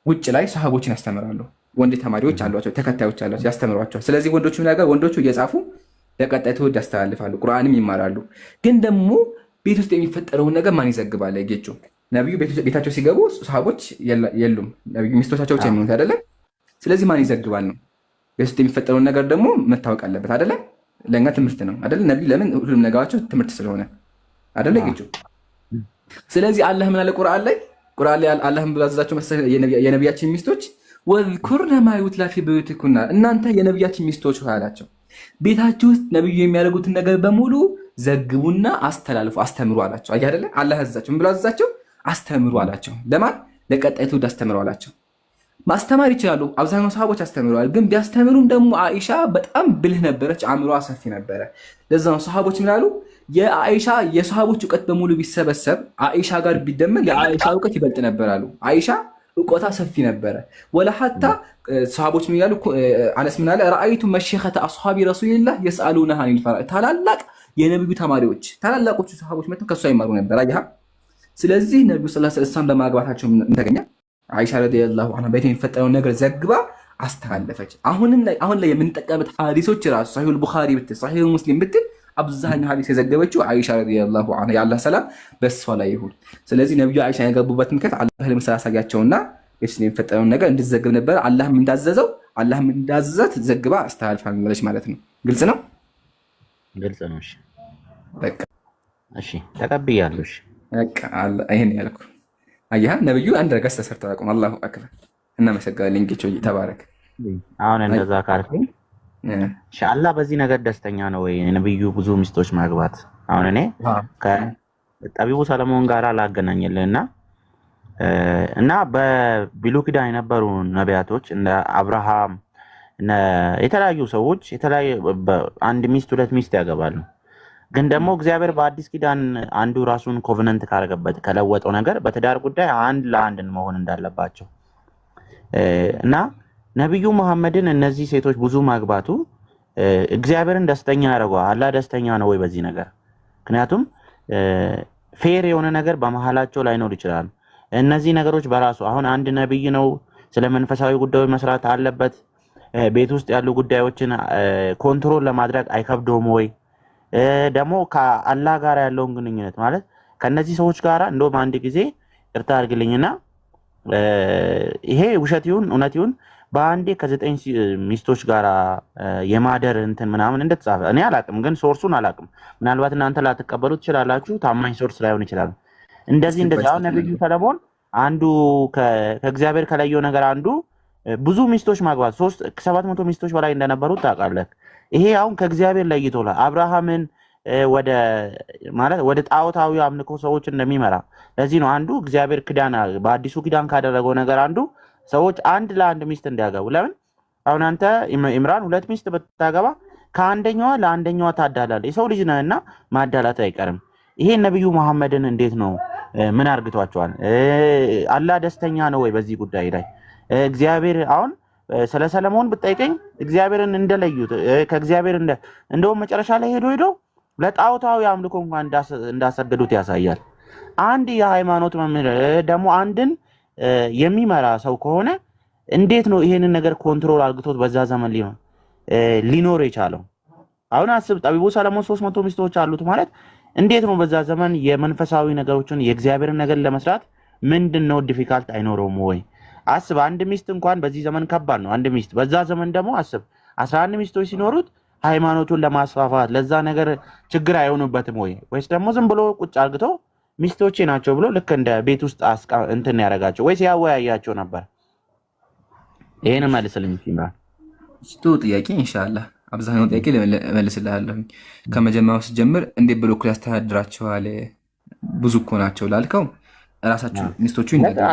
ውጭ ላይ ሰሃቦችን ያስተምራሉ። ወንድ ተማሪዎች አሏቸው፣ ተከታዮች አሏቸው፣ ያስተምሯቸዋል። ስለዚህ ወንዶቹ ምን ያደርጋሉ? ወንዶቹ እየጻፉ ለቀጣይ ትውልድ ያስተላልፋሉ፣ ቁርአንም ይማራሉ። ግን ደግሞ ቤት ውስጥ የሚፈጠረውን ነገር ማን ይዘግባል? ጌቾ ነቢዩ ቤታቸው ሲገቡ ሰሃቦች የሉም፣ ነቢዩ ሚስቶቻቸው ብቻ የሚሆኑት አይደለም። ስለዚህ ማን ይዘግባል ነው። ቤት ውስጥ የሚፈጠረውን ነገር ደግሞ መታወቅ አለበት አይደለም። ለእኛ ትምህርት ነው አይደለ? ነቢዩ ለምን ሁሉም ነገራቸው ትምህርት ስለሆነ አይደለ ጌቾ። ስለዚህ አላህ ምን አለ ቁርአን ላይ አላህም ብላዛቸው የነቢያችን ሚስቶች ወዝኩርነ ማ ዩትላ ፊ ቡዩቲኩና፣ እናንተ የነቢያችን ሚስቶች አላቸው ቤታችሁ ውስጥ ነብዩ የሚያደርጉትን ነገር በሙሉ ዘግቡና አስተላልፉ፣ አስተምሩ አላቸው። አይ አይደለ? አላህ ያዛቸው ምን ብሎ አዛቸው? አስተምሩ አላቸው። ለማን? ለቀጣይ ትውልድ አስተምሩ አላቸው። ማስተማር ይችላሉ፣ አብዛኛው ሰሃቦች አስተምረዋል። ግን ቢያስተምሩም ደግሞ አይሻ በጣም ብልህ ነበረች፣ አእምሮዋ ሰፊ ነበረ። ለዛ ነው ሰሃቦች ምን አሉ? የአይሻ የሰሃቦች እውቀት በሙሉ ቢሰበሰብ አይሻ ጋር ቢደመር የአይሻ እውቀት ይበልጥ ነበር አሉ። አይሻ እውቀቷ ሰፊ ነበረ። ወላ ሐታ ሰሃቦች ምን ያሉ አነስ ምን አለ? ረአይቱ መሸኸተ አስሃቢ ረሱልላህ የስአሉነሃ አኒል ፈራኢድ፣ ታላላቅ የነብዩ ተማሪዎች ታላላቆቹ ሰሃቦች መጥተው ከሷ ይማሩ ነበር። አያህ። ስለዚህ ነብዩ ሰለላሁ ዐለይሂ ወሰለም በማግባታቸው እንተገኛ አይሻ ረዲየላሁ ዐንሃ ቤት የሚፈጠረውን ነገር ዘግባ አስተላለፈች። አሁን ላይ የምንጠቀምበት ሐዲሶች ራሱ ሰሒሁል ቡኻሪ ብትል ሰሒሁ ሙስሊም ብትል አብዛኛው ሐዲስ የዘገበችው አይሻ ረዲየላሁ ዐንሃ የአላህ ሰላም በሷ ላይ ይሁን። ስለዚህ ነብዩ አይሻ ያገቡበት ምክንያት አላህ ለምሳሌ ያሳያቸውና የሚፈጠረውን ነገር እንድትዘግብ ነበር። አላህም እንዳዘዛት ዘግባ አስተላልፋለች ማለት ነው። ግልጽ ነው። ግልጽ ነው። እሺ በቃ እሺ ተቀብያለሁ። እሺ በቃ ይሄን ያልኩ አያህ ነብዩ አንድ ነገር ተሰርተው አቁም። አላሁ አክበር። እናመሰግናለን። ጌቾ ተባረክ። አሁን እንደዛ ካልከኝ ኢንሻአላህ በዚህ ነገር ደስተኛ ነው ወይ ነብዩ ብዙ ሚስቶች ማግባት? አሁን እኔ ከጠቢቡ ሰለሞን ጋር ላገናኝልህና እና በብሉይ ኪዳን የነበሩ ነቢያቶች እንደ አብርሃም የተለያዩ ሰዎች አንድ ሚስት ሁለት ሚስት ያገባሉ። ግን ደግሞ እግዚአብሔር በአዲስ ኪዳን አንዱ ራሱን ኮቨነንት ካረገበት ከለወጠው ነገር በትዳር ጉዳይ አንድ ለአንድ መሆን እንዳለባቸው እና ነብዩ መሐመድን እነዚህ ሴቶች ብዙ ማግባቱ እግዚአብሔርን ደስተኛ ያደርገዋል። አላህ ደስተኛ ነው ወይ በዚህ ነገር? ምክንያቱም ፌር የሆነ ነገር በመሃላቸው ላይኖር ይችላል። እነዚህ ነገሮች በራሱ አሁን አንድ ነብይ ነው ስለ መንፈሳዊ ጉዳዮች መስራት አለበት። ቤት ውስጥ ያሉ ጉዳዮችን ኮንትሮል ለማድረግ አይከብደውም ወይ? ደግሞ ከአላህ ጋር ያለውን ግንኙነት ማለት ከነዚህ ሰዎች ጋር እንደውም አንድ ጊዜ እርታ አድርግልኝና ይሄ ውሸት ይሁን እውነት ይሁን በአንዴ ከ9 ሚስቶች ጋር የማደር እንትን ምናምን እንደተጻፈ እኔ አላቅም፣ ግን ሶርሱን አላቅም። ምናልባት እናንተ ላትቀበሉ ትችላላችሁ፣ ታማኝ ሶርስ ላይሆን ይችላል። እንደዚህ አሁን ነብዩ ሰለሞን አንዱ ከእግዚአብሔር ከለየው ነገር አንዱ ብዙ ሚስቶች ማግባት 700 ሚስቶች በላይ እንደነበሩት ታውቃለህ። ይሄ አሁን ከእግዚአብሔር ለይቶላ አብርሃምን ወደ ጣዖታዊ አምልኮ ሰዎች እንደሚመራ ለዚህ ነው አንዱ እግዚአብሔር በአዲሱ ኪዳን ካደረገው ነገር አንዱ ሰዎች አንድ ለአንድ ሚስት እንዲያገቡ። ለምን አሁን አንተ ኢምራን ሁለት ሚስት ብታገባ ከአንደኛዋ ለአንደኛዋ ታዳላለህ። የሰው ልጅ ነህና ማዳላት አይቀርም። ይሄ ነብዩ መሐመድን እንዴት ነው ምን አርግቷቸዋል? አላህ ደስተኛ ነው ወይ በዚህ ጉዳይ ላይ? እግዚአብሔር አሁን ስለ ሰለሞን ብትጠይቀኝ እግዚአብሔርን እንደለዩት ከእግዚአብሔር እንደውም መጨረሻ ላይ ሄዶ ለጣዖታዊ አምልኮ እንኳን እንዳሰገዱት ያሳያል። አንድ የሃይማኖት መምህር ደግሞ አንድን የሚመራ ሰው ከሆነ እንዴት ነው ይሄንን ነገር ኮንትሮል አድርጎት በዛ ዘመን ሊኖር የቻለው? አሁን አስብ፣ ጠቢቡ ሰለሞን 300 ሚስቶች አሉት ማለት እንዴት ነው በዛ ዘመን የመንፈሳዊ ነገሮችን የእግዚአብሔርን ነገር ለመስራት ምንድነው ዲፊካልት አይኖረውም ወይ? አስብ፣ አንድ ሚስት እንኳን በዚህ ዘመን ከባድ ነው። አንድ ሚስት በዛ ዘመን ደግሞ አስብ 11 ሚስቶች ሲኖሩት ሃይማኖቱን ለማስፋፋት ለዛ ነገር ችግር አይሆኑበትም ወይ? ወይስ ደግሞ ዝም ብሎ ቁጭ አርግቶ ሚስቶቼ ናቸው ብሎ ልክ እንደ ቤት ውስጥ እንትን ያደርጋቸው ወይስ ያወያያቸው ነበር? ይሄን መልስልኝ ኢምራን። እሱ ጥያቄ ኢንሻአላህ አብዛኛው ጥያቄ መልስልሃለሁ። ከመጀመሪያው ስትጀምር እንዴት ብሎ ያስተዳድራቸዋል? ብዙ እኮ ናቸው ላልከው ራሳቸው ሚስቶቹ ይናገራሉ።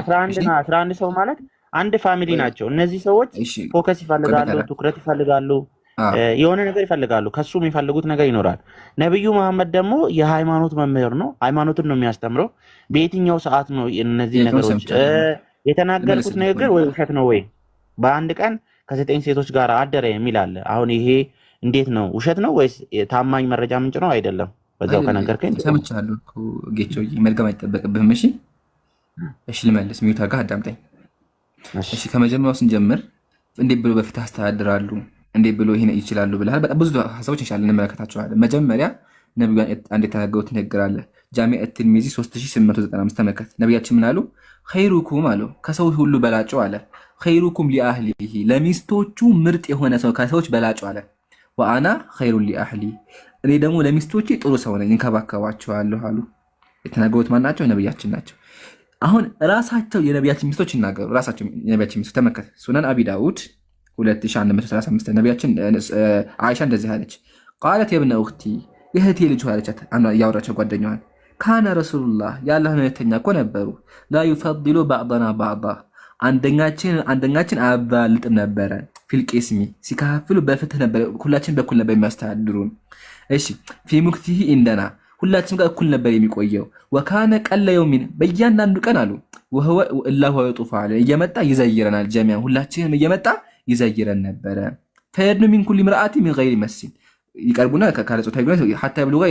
11 ሰው ማለት አንድ ፋሚሊ ናቸው። እነዚህ ሰዎች ፎከስ ይፈልጋሉ፣ ትኩረት ይፈልጋሉ፣ የሆነ ነገር ይፈልጋሉ። ከሱ የሚፈልጉት ነገር ይኖራል። ነብዩ መሐመድ ደግሞ የሃይማኖት መምህር ነው። ሃይማኖትን ነው የሚያስተምረው። በየትኛው ሰዓት ነው እነዚህ ነገሮች የተናገርኩት ንግግር ወይ ውሸት ነው ወይ በአንድ ቀን ከ9 ሴቶች ጋር አደረ የሚል አለ። አሁን ይሄ እንዴት ነው? ውሸት ነው ወይስ ታማኝ መረጃ ምንጭ ነው? አይደለም። በዛው ከነገርከኝ ሰምቻለሁ እኮ ጌቾዬ፣ መልቀም አይጠበቅብህም። እሺ ልመልስ። ሚዩት አድርገህ አዳምጠኝ። እሺ ከመጀመሪያው ስንጀምር እንዴት ብሎ በፍትህ ያስተዳድራሉ፣ እንዴት ብሎ ይሄን ይችላሉ ብለሃል። በጣም ብዙ ሀሳቦች ኢንሻአላህ እንመለከታቸዋለን። መጀመሪያ ነብዩ አንዴ ተናገሩት ንግግር አለ። ጃሚዕ አት-ትርሚዚ 3895 ተመልከት። ነብያችን ምን አሉ? ኸይሩኩም አሉ ከሰው ሁሉ በላጩ አለ። ኸይሩኩም ሊአህሊሂ ለሚስቶቹ ምርጥ የሆነ ሰው ከሰዎች በላጩ አለ። ወአና ኸይሩን ሊአህሊ እኔ ደግሞ ለሚስቶቼ ጥሩ ሰው ነኝ፣ እንከባከባቸዋለሁ አሉ። የተናገሩት ማን ናቸው? ነብያችን ናቸው። አሁን ራሳቸው የነብያችን ሚስቶች ይናገሩ። ራሳቸው የነብያችን ሚስቶች ተመከተ። ሱነን አቢ ዳውድ 2135 ነብያችን አይሻ እንደዚህ አለች። ቃለት የብነ እኽቲ የእህቴ ልጅ አለቻት፣ ያወራቸው ጓደኛዋን ካነ ረሱሉላህ የአላህ መልእክተኛ እኮ ነበሩ ላ ዩፈድሉ ባዕضና ባዕض አንደኛችን አያባልጥም ነበረ። ፊልቄስሚ ሲካፍሉ በፍትህ ነበር፣ ሁላችን በኩል ነበር የሚያስተዳድሩን። እሺ ፊ ሙክቲሂ እንደና ሁላችን ጋር እኩል ነበር የሚቆየው። ወካነ ቀለ የውሚን በእያንዳንዱ ቀን አሉ ወህወ እላሁ ወጡፋ አለ እየመጣ ይዘይረናል። ጀሚያን ሁላችንም እየመጣ ይዘይረን ነበረ። ፈየድኑ ሚን ኩሊ ምርአቲ ሚን ገይሪ መስሲን ይቀርቡና ካለጾታ ይብለ ሐታ ይብሉ ጋር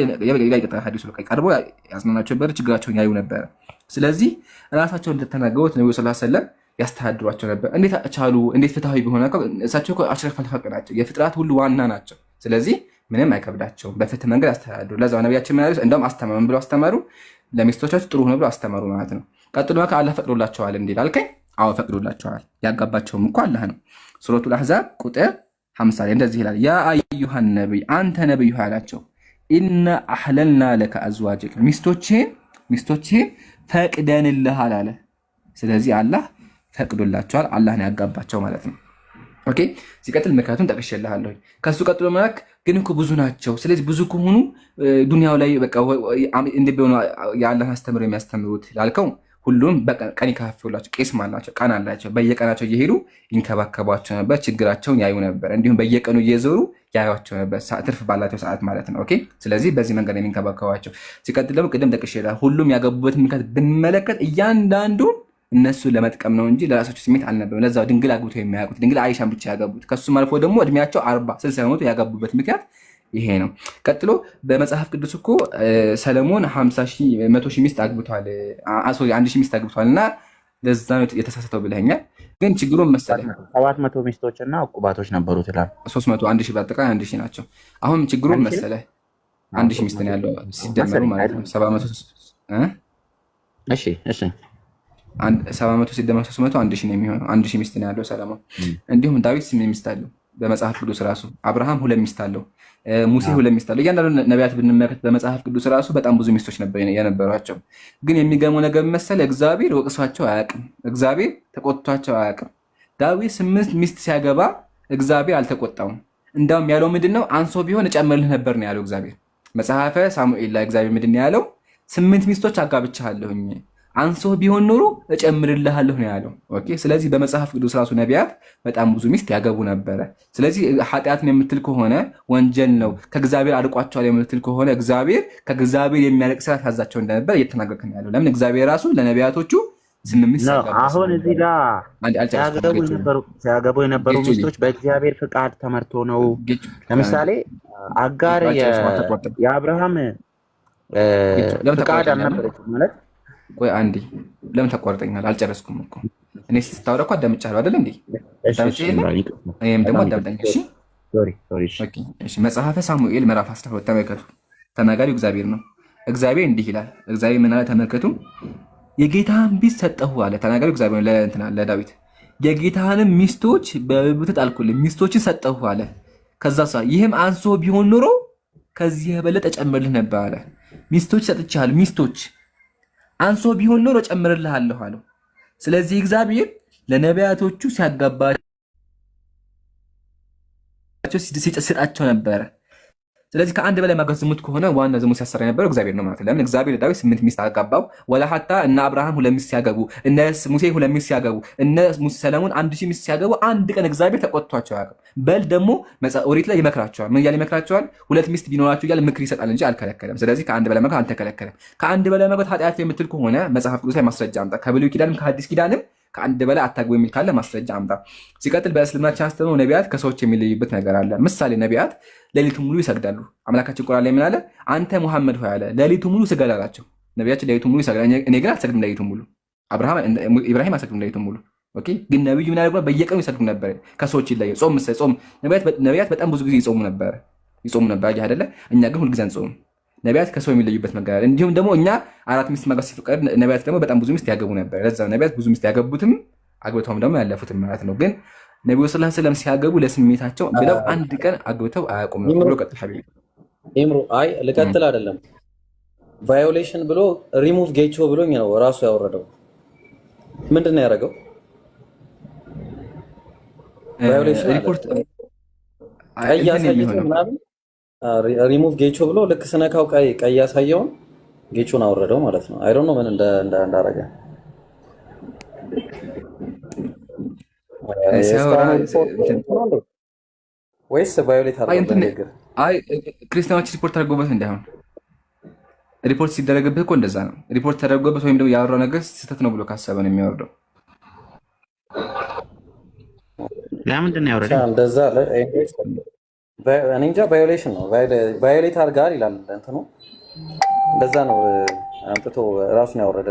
ይቀጥላል። ሐዲሱ ላይ ቀርቦ ያጽናናቸው ነበር፣ ችግራቸውን ያዩ ነበር። ስለዚህ ራሳቸው እንደተናገሩት ነብዩ ሰለላሁ ዐለይሂ ወሰለም ያስተዳድሯቸው ነበር። እንዴት ቻሉ? እንዴት ፍትሃዊ ቢሆን እሳቸው አሽረፈል ኸልቅ ናቸው፣ የፍጥረት ሁሉ ዋና ናቸው። ስለዚህ ምንም አይከብዳቸውም። በፍትህ መንገድ አስተዳድሩ። ለዛው ነቢያችን ምን ያሉት? እንደውም አስተማሩ ብለው አስተማሩ፣ ለሚስቶቻችሁ ጥሩ ሆነ ብለው አስተማሩ ማለት ነው። ቀጥሎ አላህ ፈቅዶላቸዋል እንዲል አልከኝ። አዎ ፈቅዶላቸዋል። ያጋባቸውም እኮ አላህ ነው። ሱረቱል አሕዛብ ቁጥር 50 ላይ እንደዚህ ይላል፣ ያ አዩሃን ነቢይ አንተ ነቢዩ አላቸው፣ ኢና አሕለልና ለከ አዝዋጅክ ሚስቶችህን ፈቅደንልሃል አለ። ስለዚህ አላህ ፈቅዶላቸዋል። አላህ ነው ያጋባቸው ማለት ነው። ኦኬ ሲቀጥል ምክንያቱም ጠቅሼልሃለሁ። ከሱ ቀጥሎ ማለት ግን እኮ ብዙ ናቸው። ስለዚህ ብዙ ከሆኑ ዱንያው ላይ በቃ እንደቢሆኑ የአላህን አስተምሮ የሚያስተምሩት ላልከው ሁሉም ቀን ይከፋፍላቸው፣ ቄስም አላቸው፣ ቀን አላቸው። በየቀናቸው እየሄዱ ይንከባከቧቸው ነበር፣ ችግራቸውን ያዩ ነበር። እንዲሁም በየቀኑ እየዞሩ ያዩቸው ነበር፣ ትርፍ ባላቸው ሰዓት ማለት ነው። ኦኬ ስለዚህ በዚህ መንገድ የሚንከባከቧቸው። ሲቀጥል ደግሞ ቅድም ጠቅሼልሃለሁ፣ ሁሉም ያገቡበት ምክንያት ብንመለከት እያንዳንዱ እነሱ ለመጥቀም ነው እንጂ ለራሳቸው ስሜት አልነበረም። ለዛው ድንግል አግብተው የሚያውቁት ድንግል አይሻን ብቻ ያገቡት። ከሱም አልፎ ደግሞ እድሜያቸው 40-60 ዓመቱ ያገቡበት ምክንያት ይሄ ነው። ቀጥሎ በመጽሐፍ ቅዱስ እኮ ሰለሞን 100 ሺህ ሚስት አግብቷል፣ 1 ሺህ ሚስት አግብቷል እና ለዛ ነው የተሳሳተው ብለኸኛል። ግን ችግሩን መሰለህ 700 ሚስቶች እና ዕቁባቶች ነበሩት ይላል። 300 1 ሺህ በአጠቃላይ 1 ሺህ ናቸው። አሁን ችግሩን መሰለህ 1 ሺህ ሚስት ነው ያለው ሲደመሩ ማለት ነው 700 እሺ 700 ሲደመር 300 1 ሺህ ነው የሚሆነው። 1 ሺህ ሚስት ነው ያለው ሰለሞን። እንዲሁም ዳዊት 8 ሚስት አለው በመጽሐፍ ቅዱስ ራሱ። አብርሃም 2 ሚስት አለው፣ ሙሴ 2 ሚስት አለው። እያንዳንዱ ነቢያት ብንመለከት በመጽሐፍ ቅዱስ ራሱ በጣም ብዙ ሚስቶች የነበሯቸው። ግን የሚገርመው ነገር መሰለህ እግዚአብሔር ወቅሷቸው አያውቅም፣ እግዚአብሔር ተቆጥቷቸው አያውቅም። ዳዊት 8 ሚስት ሲያገባ እግዚአብሔር አልተቆጣውም። እንዳውም ያለው ምንድነው? አንሶ ቢሆን እጨምርልህ ነበር ነው ያለው እግዚአብሔር። መጽሐፈ ሳሙኤል ላይ እግዚአብሔር ምንድን ነው ያለው? 8 ሚስቶች አጋብቻለሁኝ አንሶ ቢሆን ኖሮ እጨምርልሃለሁ ነው ያለው። ኦኬ ስለዚህ በመጽሐፍ ቅዱስ ራሱ ነቢያት በጣም ብዙ ሚስት ያገቡ ነበረ። ስለዚህ ኃጢአትን የምትል ከሆነ ወንጀል ነው፣ ከእግዚአብሔር አርቋቸዋል የምትል ከሆነ እግዚአብሔር ከእግዚአብሔር የሚያለቅ ስራ ታዛቸው እንደነበር እየተናገርክ ነው ያለው። ለምን እግዚአብሔር ራሱ ለነቢያቶቹ 8 ሚስት አሁን እዚህ ጋር ሲያገቡ የነበሩ ሚስቶች በእግዚአብሔር ፍቃድ ተመርቶ ነው። ለምሳሌ አጋር የአብርሃም ፍቃድ አልነበረችም ማለት። ቆይ አንዴ ለምን ተቋርጠኛል? አልጨረስኩም እኮ እኔ ስታወራ እኮ አዳምጫለሁ አይደል እንዴ? እኔም ደግሞ አዳምጠኝ እሺ። እሺ መጽሐፈ ሳሙኤል ምዕራፍ 12 ተመልከቱ። ተናጋሪው እግዚአብሔር ነው። እግዚአብሔር እንዲህ ይላል። እግዚአብሔር ምን አለ? ተመልከቱ። የጌታህን ሚስት ሰጠሁ አለ። ተናጋሪው እግዚአብሔር ለዳዊት የጌታህንም ሚስቶች በብብትህ ጣልኩልህ፣ ሚስቶችን ሰጠሁ አለ። ከዛ ይህም አንሶ ቢሆን ኖሮ ከዚህ የበለጠ ጨምርልህ ነበር አለ። ሚስቶች ሰጥቻለሁ፣ ሚስቶች አንሶ ቢሆን ኖሮ ጨምርልሃለሁ አለው። ስለዚህ እግዚአብሔር ለነቢያቶቹ ሲያጋባቸው ሲሰጣቸው ነበረ። ስለዚህ ከአንድ በላይ ማግባት ዝሙት ከሆነ ዋና ዝሙት ሲያሰራ የነበረው እግዚአብሔር ነው ማለት ነው። ለምን እግዚአብሔር ለዳዊት 8 ሚስት አጋባው። ወላ ሀታ እነ አብርሃም 2 ሚስት ሲያገቡ፣ እነ ሙሴ 2 ሚስት ሲያገቡ፣ እነ ሰለሞን 1000 ሚስት ሲያገቡ አንድ ቀን እግዚአብሔር ተቆጥቷቸው አያውቅም። በል ደግሞ ኦሪት ላይ ይመክራቸዋል። ምን እያለ ይመክራቸዋል? 2 ሚስት ቢኖራቸው እያለ ምክር ይሰጣል እንጂ አልከለከለም። ስለዚህ ከአንድ በላይ ማግባት አልተከለከለም። ከአንድ በላይ ማግባት ኃጢአት የምትል ከሆነ መጽሐፍ ቅዱስ ላይ ማስረጃ አምጣ። ከብሉይ ኪዳንም ከሐዲስ ኪዳንም ከአንድ በላይ አታግቡ የሚል ካለ ማስረጃ አምጣ። ሲቀጥል በእስልምናችን አስተምሮ ነቢያት ከሰዎች የሚለዩበት ነገር አለ። ምሳሌ ነቢያት ሌሊቱ ሙሉ ይሰግዳሉ። አምላካችን ቁርአን ላይ ምን አለ? አንተ ሙሐመድ ሆይ አለ ሌሊቱ ሙሉ ስገድ አላቸው። ነቢያችን ሌሊቱ ሙሉ ይሰግዳል። እኔ ግን አልሰግድም ሌሊቱ ሙሉ። ኢብራሂም አልሰግድም ሌሊቱ ሙሉ። ኦኬ ግን ነብዩ ምን ያደርጉ? በየቀኑ ይሰግዱ ነበር። ከሰዎች ይለያዩ። ጾም ነቢያት በጣም ብዙ ጊዜ ይጾሙ ነበር አይደለ? እኛ ግን ሁልጊዜ አንጾምም። ነቢያት ከሰው የሚለዩበት መንገድ። እንዲሁም ደግሞ እኛ 4 ሚስት ማግባት ሲፈቀድ ነቢያት ደግሞ በጣም ብዙ ሚስት ያገቡ ነበር። ለዛ ነቢያት ብዙ ሚስት ያገቡትም አግብተውም ደግሞ ያለፉትም ማለት ነው። ግን ነቢዩ ሰለላሁ ዐለይሂ ወሰለም ሲያገቡ ለስሜታቸው ብለው አንድ ቀን አግብተው አያውቁም ብሎ ቀጥል ሐቢቢ ኢምሩ። አይ ልቀጥል አይደለም ቫዮሌሽን ብሎ ሪሙቭ ጌቾ ብሎኝ ነው ራሱ ያወረደው። ምንድን ነው ያደረገው? ቫዮሌሽን ሪፖርት ምናምን ሪሙቭ ጌቾ ብሎ ልክ ስነካው ቀይ ያሳየውን ጌቾን አወረደው ማለት ነው። አይ ዶንት ኖ ምን እንዳረገ ወይስ ቫዮሌት አድርገው? አይ ክርስቲያኖች ሪፖርት አድርጎበት እንዳይሆን ሪፖርት ሲደረግብህ እኮ እንደዛ ነው። ሪፖርት ተደርጎበት ወይም ደግሞ ያወራው ነገር ስህተት ነው ብሎ ካሰበ ነው የሚያወርደው። ለምንድን ነው ያወረደው? እንደዛ እኔ እንጃ ቫዮሌሽን ነው። ቫዮሌት አድርጋል ይላል እንትኑ። እንደዛ ነው አምጥቶ ራሱን ያወረደ።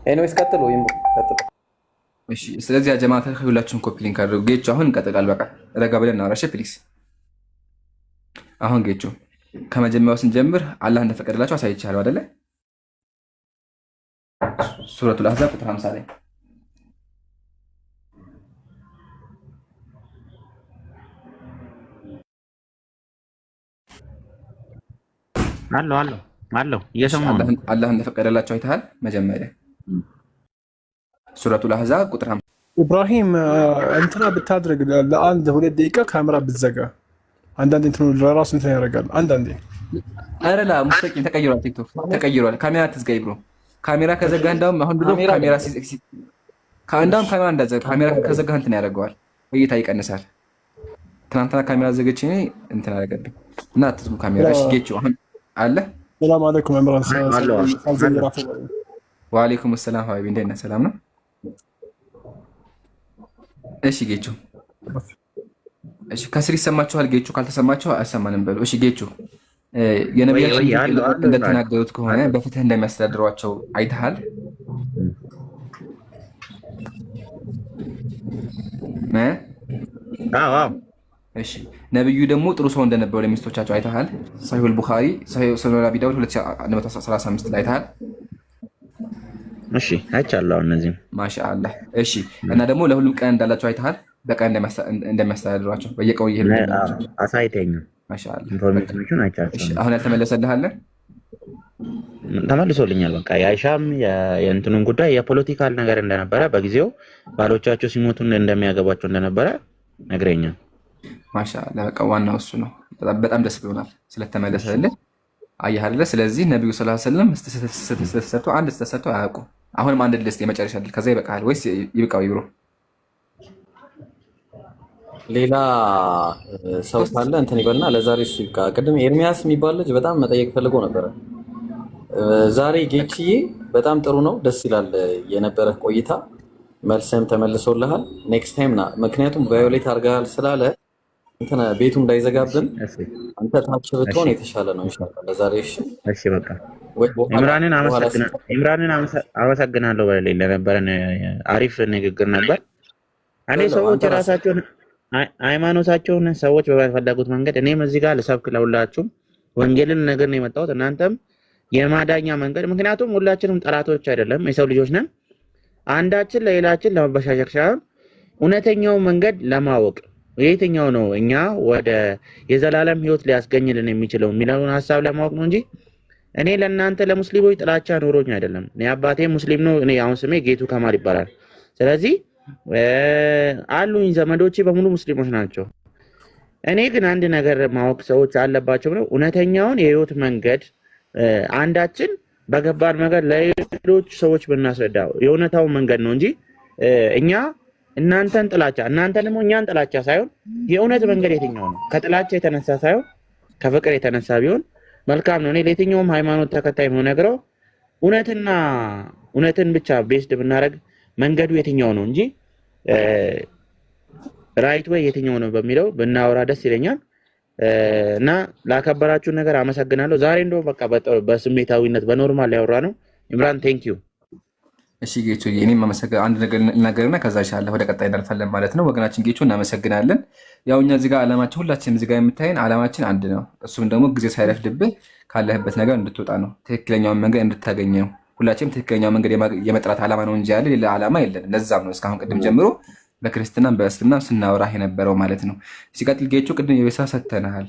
ኤኒዌይስ ቀጥሉ ቀጥሉ። እሺ ስለዚህ አጀማተ ሁላችሁም ኮፒ ሊንክ አድርጉ። ጌች አሁን እንቀጥላል። በቃ ረጋ ብለን እናወራሽ ፕሊዝ። አሁን ጌቾ ከመጀመሪያው ስንጀምር አላህ እንደፈቀደላቸው አሳይቻለሁ አይደለ? ሱረቱል አሕዛብ ቁጥር 50 ላይ አለው እየሰማሁ ነው። አላህ እንደፈቀደላቸው አይተሃል? መጀመሪያ ሱረቱል አሕዛብ ቁጥር 50 ኢብራሂም እንትና ብታድርግ ለአንድ 2 ደቂቃ ካሜራ ብትዘጋ አንዳንዴ እንትኑ ለራሱ እንትን ያደርጋል። አንዳንዴ አረላ ሙስተቂም ተቀይሯል። ቲክቶክ ተቀይሯል። ካሜራ ትዝጋይ ብሎ ካሜራ ከዘጋ እንዳውም አሁን ብሎ ካሜራ እንዳውም ካሜራ እንዳዘጋ ካሜራ ከዘጋ እንትን ያደርገዋል፣ እይታ ይቀንሳል። ትናንትና ካሜራ ዘገች እንትን አደረገብኝ እና አትዝጉ ካሜራ። እሺ ጌቾ አሁን አለ። ሰላም አለይኩም መምራን ወአለይኩም ሰላም ሀቢቢ፣ እንዴት ነህ? ሰላም ነው? እሺ ጌቾ፣ እሺ ከስር ይሰማችኋል? ጌቾ ካልተሰማችሁ አያሰማንም በሉ። እሺ ጌቾ የነቢያችን እንደተናገሩት ከሆነ በፍትህ እንደሚያስተዳድሯቸው አይተሃል? እሺ ነብዩ ደግሞ ጥሩ ሰው እንደነበሩ ለሚስቶቻቸው አይተሃል? ሰሂሁል ቡኻሪ ሰሂህ አቢ ዳውድ 2135 ላይ አይተሃል? እሺ አይቻለሁ። እነዚህ ማሻአላህ። እሺ እና ደግሞ ለሁሉም ቀን እንዳላቸው አይተሃል? በቀን እንደሚያስተዳድሯቸው በየቀኑ ይሄዱ አሳይተኝ። ማሻአላህ ኢንፎርሜሽን አይቻለሁ። እሺ አሁን ያልተመለሰልህ አለ? ተመልሶልኛል። በቃ የአይሻም የእንትኑን ጉዳይ የፖለቲካል ነገር እንደነበረ በጊዜው ባሎቻቸው ሲሞቱ እንደሚያገባቸው እንደነበረ ነግረኛል። ማሻአላህ በቃ ዋናው እሱ ነው። በጣም ደስ ብሎናል ስለተመለሰልህ። አየህ አይደለ? ስለዚህ ነብዩ ሰለላሁ ዐለይሂ ወሰለም ስተሰጥቶ አንድ ስተሰጥቶ አያውቁም። አሁንም አንድ ልስጥ የመጨረሻ ድል፣ ከዛ ይበቃል ወይስ ይብቃው? ይብሮ ሌላ ሰው ካለ እንትን ይበልና ለዛሬ እሱ ይብቃ። ቅድም ኤርሚያስ የሚባል ልጅ በጣም መጠየቅ ፈልጎ ነበረ። ዛሬ ጌችዬ በጣም ጥሩ ነው፣ ደስ ይላል የነበረ ቆይታ። መልስም ተመልሶልሃል። ኔክስት ታይም ና፣ ምክንያቱም ቫዮሌት አድርገሃል ስላለ እንትን ቤቱ እንዳይዘጋብን አንተ ታች ብትሆን የተሻለ ነው ኢንሻአላህ ለዛሬ። እሺ በቃ ኢምራንን አመሰግናለሁ በሌላ ለነበረን አሪፍ ንግግር ነበር። እኔ ሰዎች ራሳቸውን ሃይማኖታቸውን ሰዎች በፈለጉት መንገድ እኔም እዚህ ጋር ልሰብክ ለሁላችሁም ወንጌልን ነገር ነው የመጣሁት፣ እናንተም የማዳኛ መንገድ። ምክንያቱም ሁላችንም ጠላቶች አይደለም፣ የሰው ልጆች ነን። አንዳችን ለሌላችን ለመበሻሸቅ ሳይሆን እውነተኛው መንገድ ለማወቅ የትኛው ነው እኛ ወደ የዘላለም ህይወት ሊያስገኝልን የሚችለው የሚለውን ሐሳብ ለማወቅ ነው እንጂ እኔ ለእናንተ ለሙስሊሞች ጥላቻ ኖሮኝ አይደለም። እኔ አባቴ ሙስሊም ነው። እኔ አሁን ስሜ ጌቱ ከማል ይባላል። ስለዚህ አሉኝ ዘመዶቼ በሙሉ ሙስሊሞች ናቸው። እኔ ግን አንድ ነገር ማወቅ ሰዎች አለባቸው ነው እውነተኛውን የህይወት መንገድ አንዳችን በገባን መንገድ ለሌሎች ሰዎች ብናስረዳው የእውነታው መንገድ ነው እንጂ እኛ እናንተን ጥላቻ እናንተ ደግሞ እኛን ጥላቻ ሳይሆን የእውነት መንገድ የትኛው ነው ከጥላቻ የተነሳ ሳይሆን ከፍቅር የተነሳ ቢሆን መልካም ነው። እኔ ለየትኛውም ሃይማኖት ተከታይ ነው ነገረው እውነትና እውነትን ብቻ ቤስድ ብናረግ መንገዱ የትኛው ነው እንጂ ራይት ወይ የትኛው ነው በሚለው ብናወራ ደስ ይለኛል። እና ላከበራችሁ ነገር አመሰግናለሁ። ዛሬ እንደው በቃ በስሜታዊነት በኖርማል ያወራ ነው። ኢምራን ቴንክ ዩ። እሺ ጌቾ እኔም አንድ ነገር እናገርና ከዛ ኢንሻአላህ ወደ ቀጣይ እናልፋለን ማለት ነው። ወገናችን ጌቾ እናመሰግናለን። ያው እኛ እዚህ ጋር ዓላማችን ሁላችንም እዚህ ጋር የምታየን ዓላማችን አንድ ነው። እሱም ደግሞ ጊዜ ሳይረፍድብህ ካለህበት ነገር እንድትወጣ ነው፣ ትክክለኛውን መንገድ እንድታገኝ ነው። ሁላችንም ትክክለኛው መንገድ የመጥራት ዓላማ ነው እንጂ ያለ ሌላ ዓላማ የለንም። ለዛም ነው እስካሁን ቅድም ጀምሮ በክርስትናም በእስልምናም ስናወራህ የነበረው ማለት ነው። ሲቀጥል ጌቾ ቅድም የቤሳ ሰተናል፣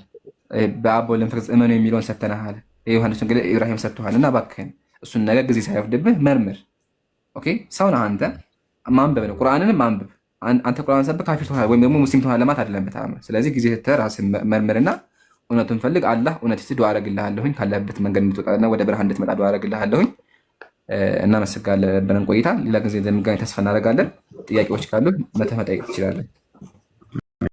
በአብ ወልድ መንፈስ ቅዱስ እመኑ የሚለውን ሰተናል፣ ዮሐንስ ወንጌል ኢብራሂም ሰጥቷል። እና እባክህን እሱን ነገር ጊዜ ሳይረፍድብህ መርምር። ኦኬ ሰው ነህ አንተ፣ ማንበብ ነው ቁርአንን ማንበብ። አንተ ቁርአን ሰብክ ካፊር ትሆናለህ ወይም ደግሞ ሙስሊም ትሆናለህ ማለት አይደለም በተአምር። ስለዚህ ጊዜ ሰጥተህ ራስህን መርምርና እውነቱን ፈልግ። አላህ እውነት ይስጥ። ዱዓ አደርግልሃለሁኝ ካለህበት መንገድ እንድትወጣና ወደ ብርሃን እንድትመጣ ዱዓ አደርግልሃለሁኝ። እናመሰግናለን ለነበረን ቆይታ። ሌላ ጊዜ እንደምንገናኝ ተስፋ እናደርጋለን። ጥያቄዎች ካሉ መጠየቅ ትችላለን።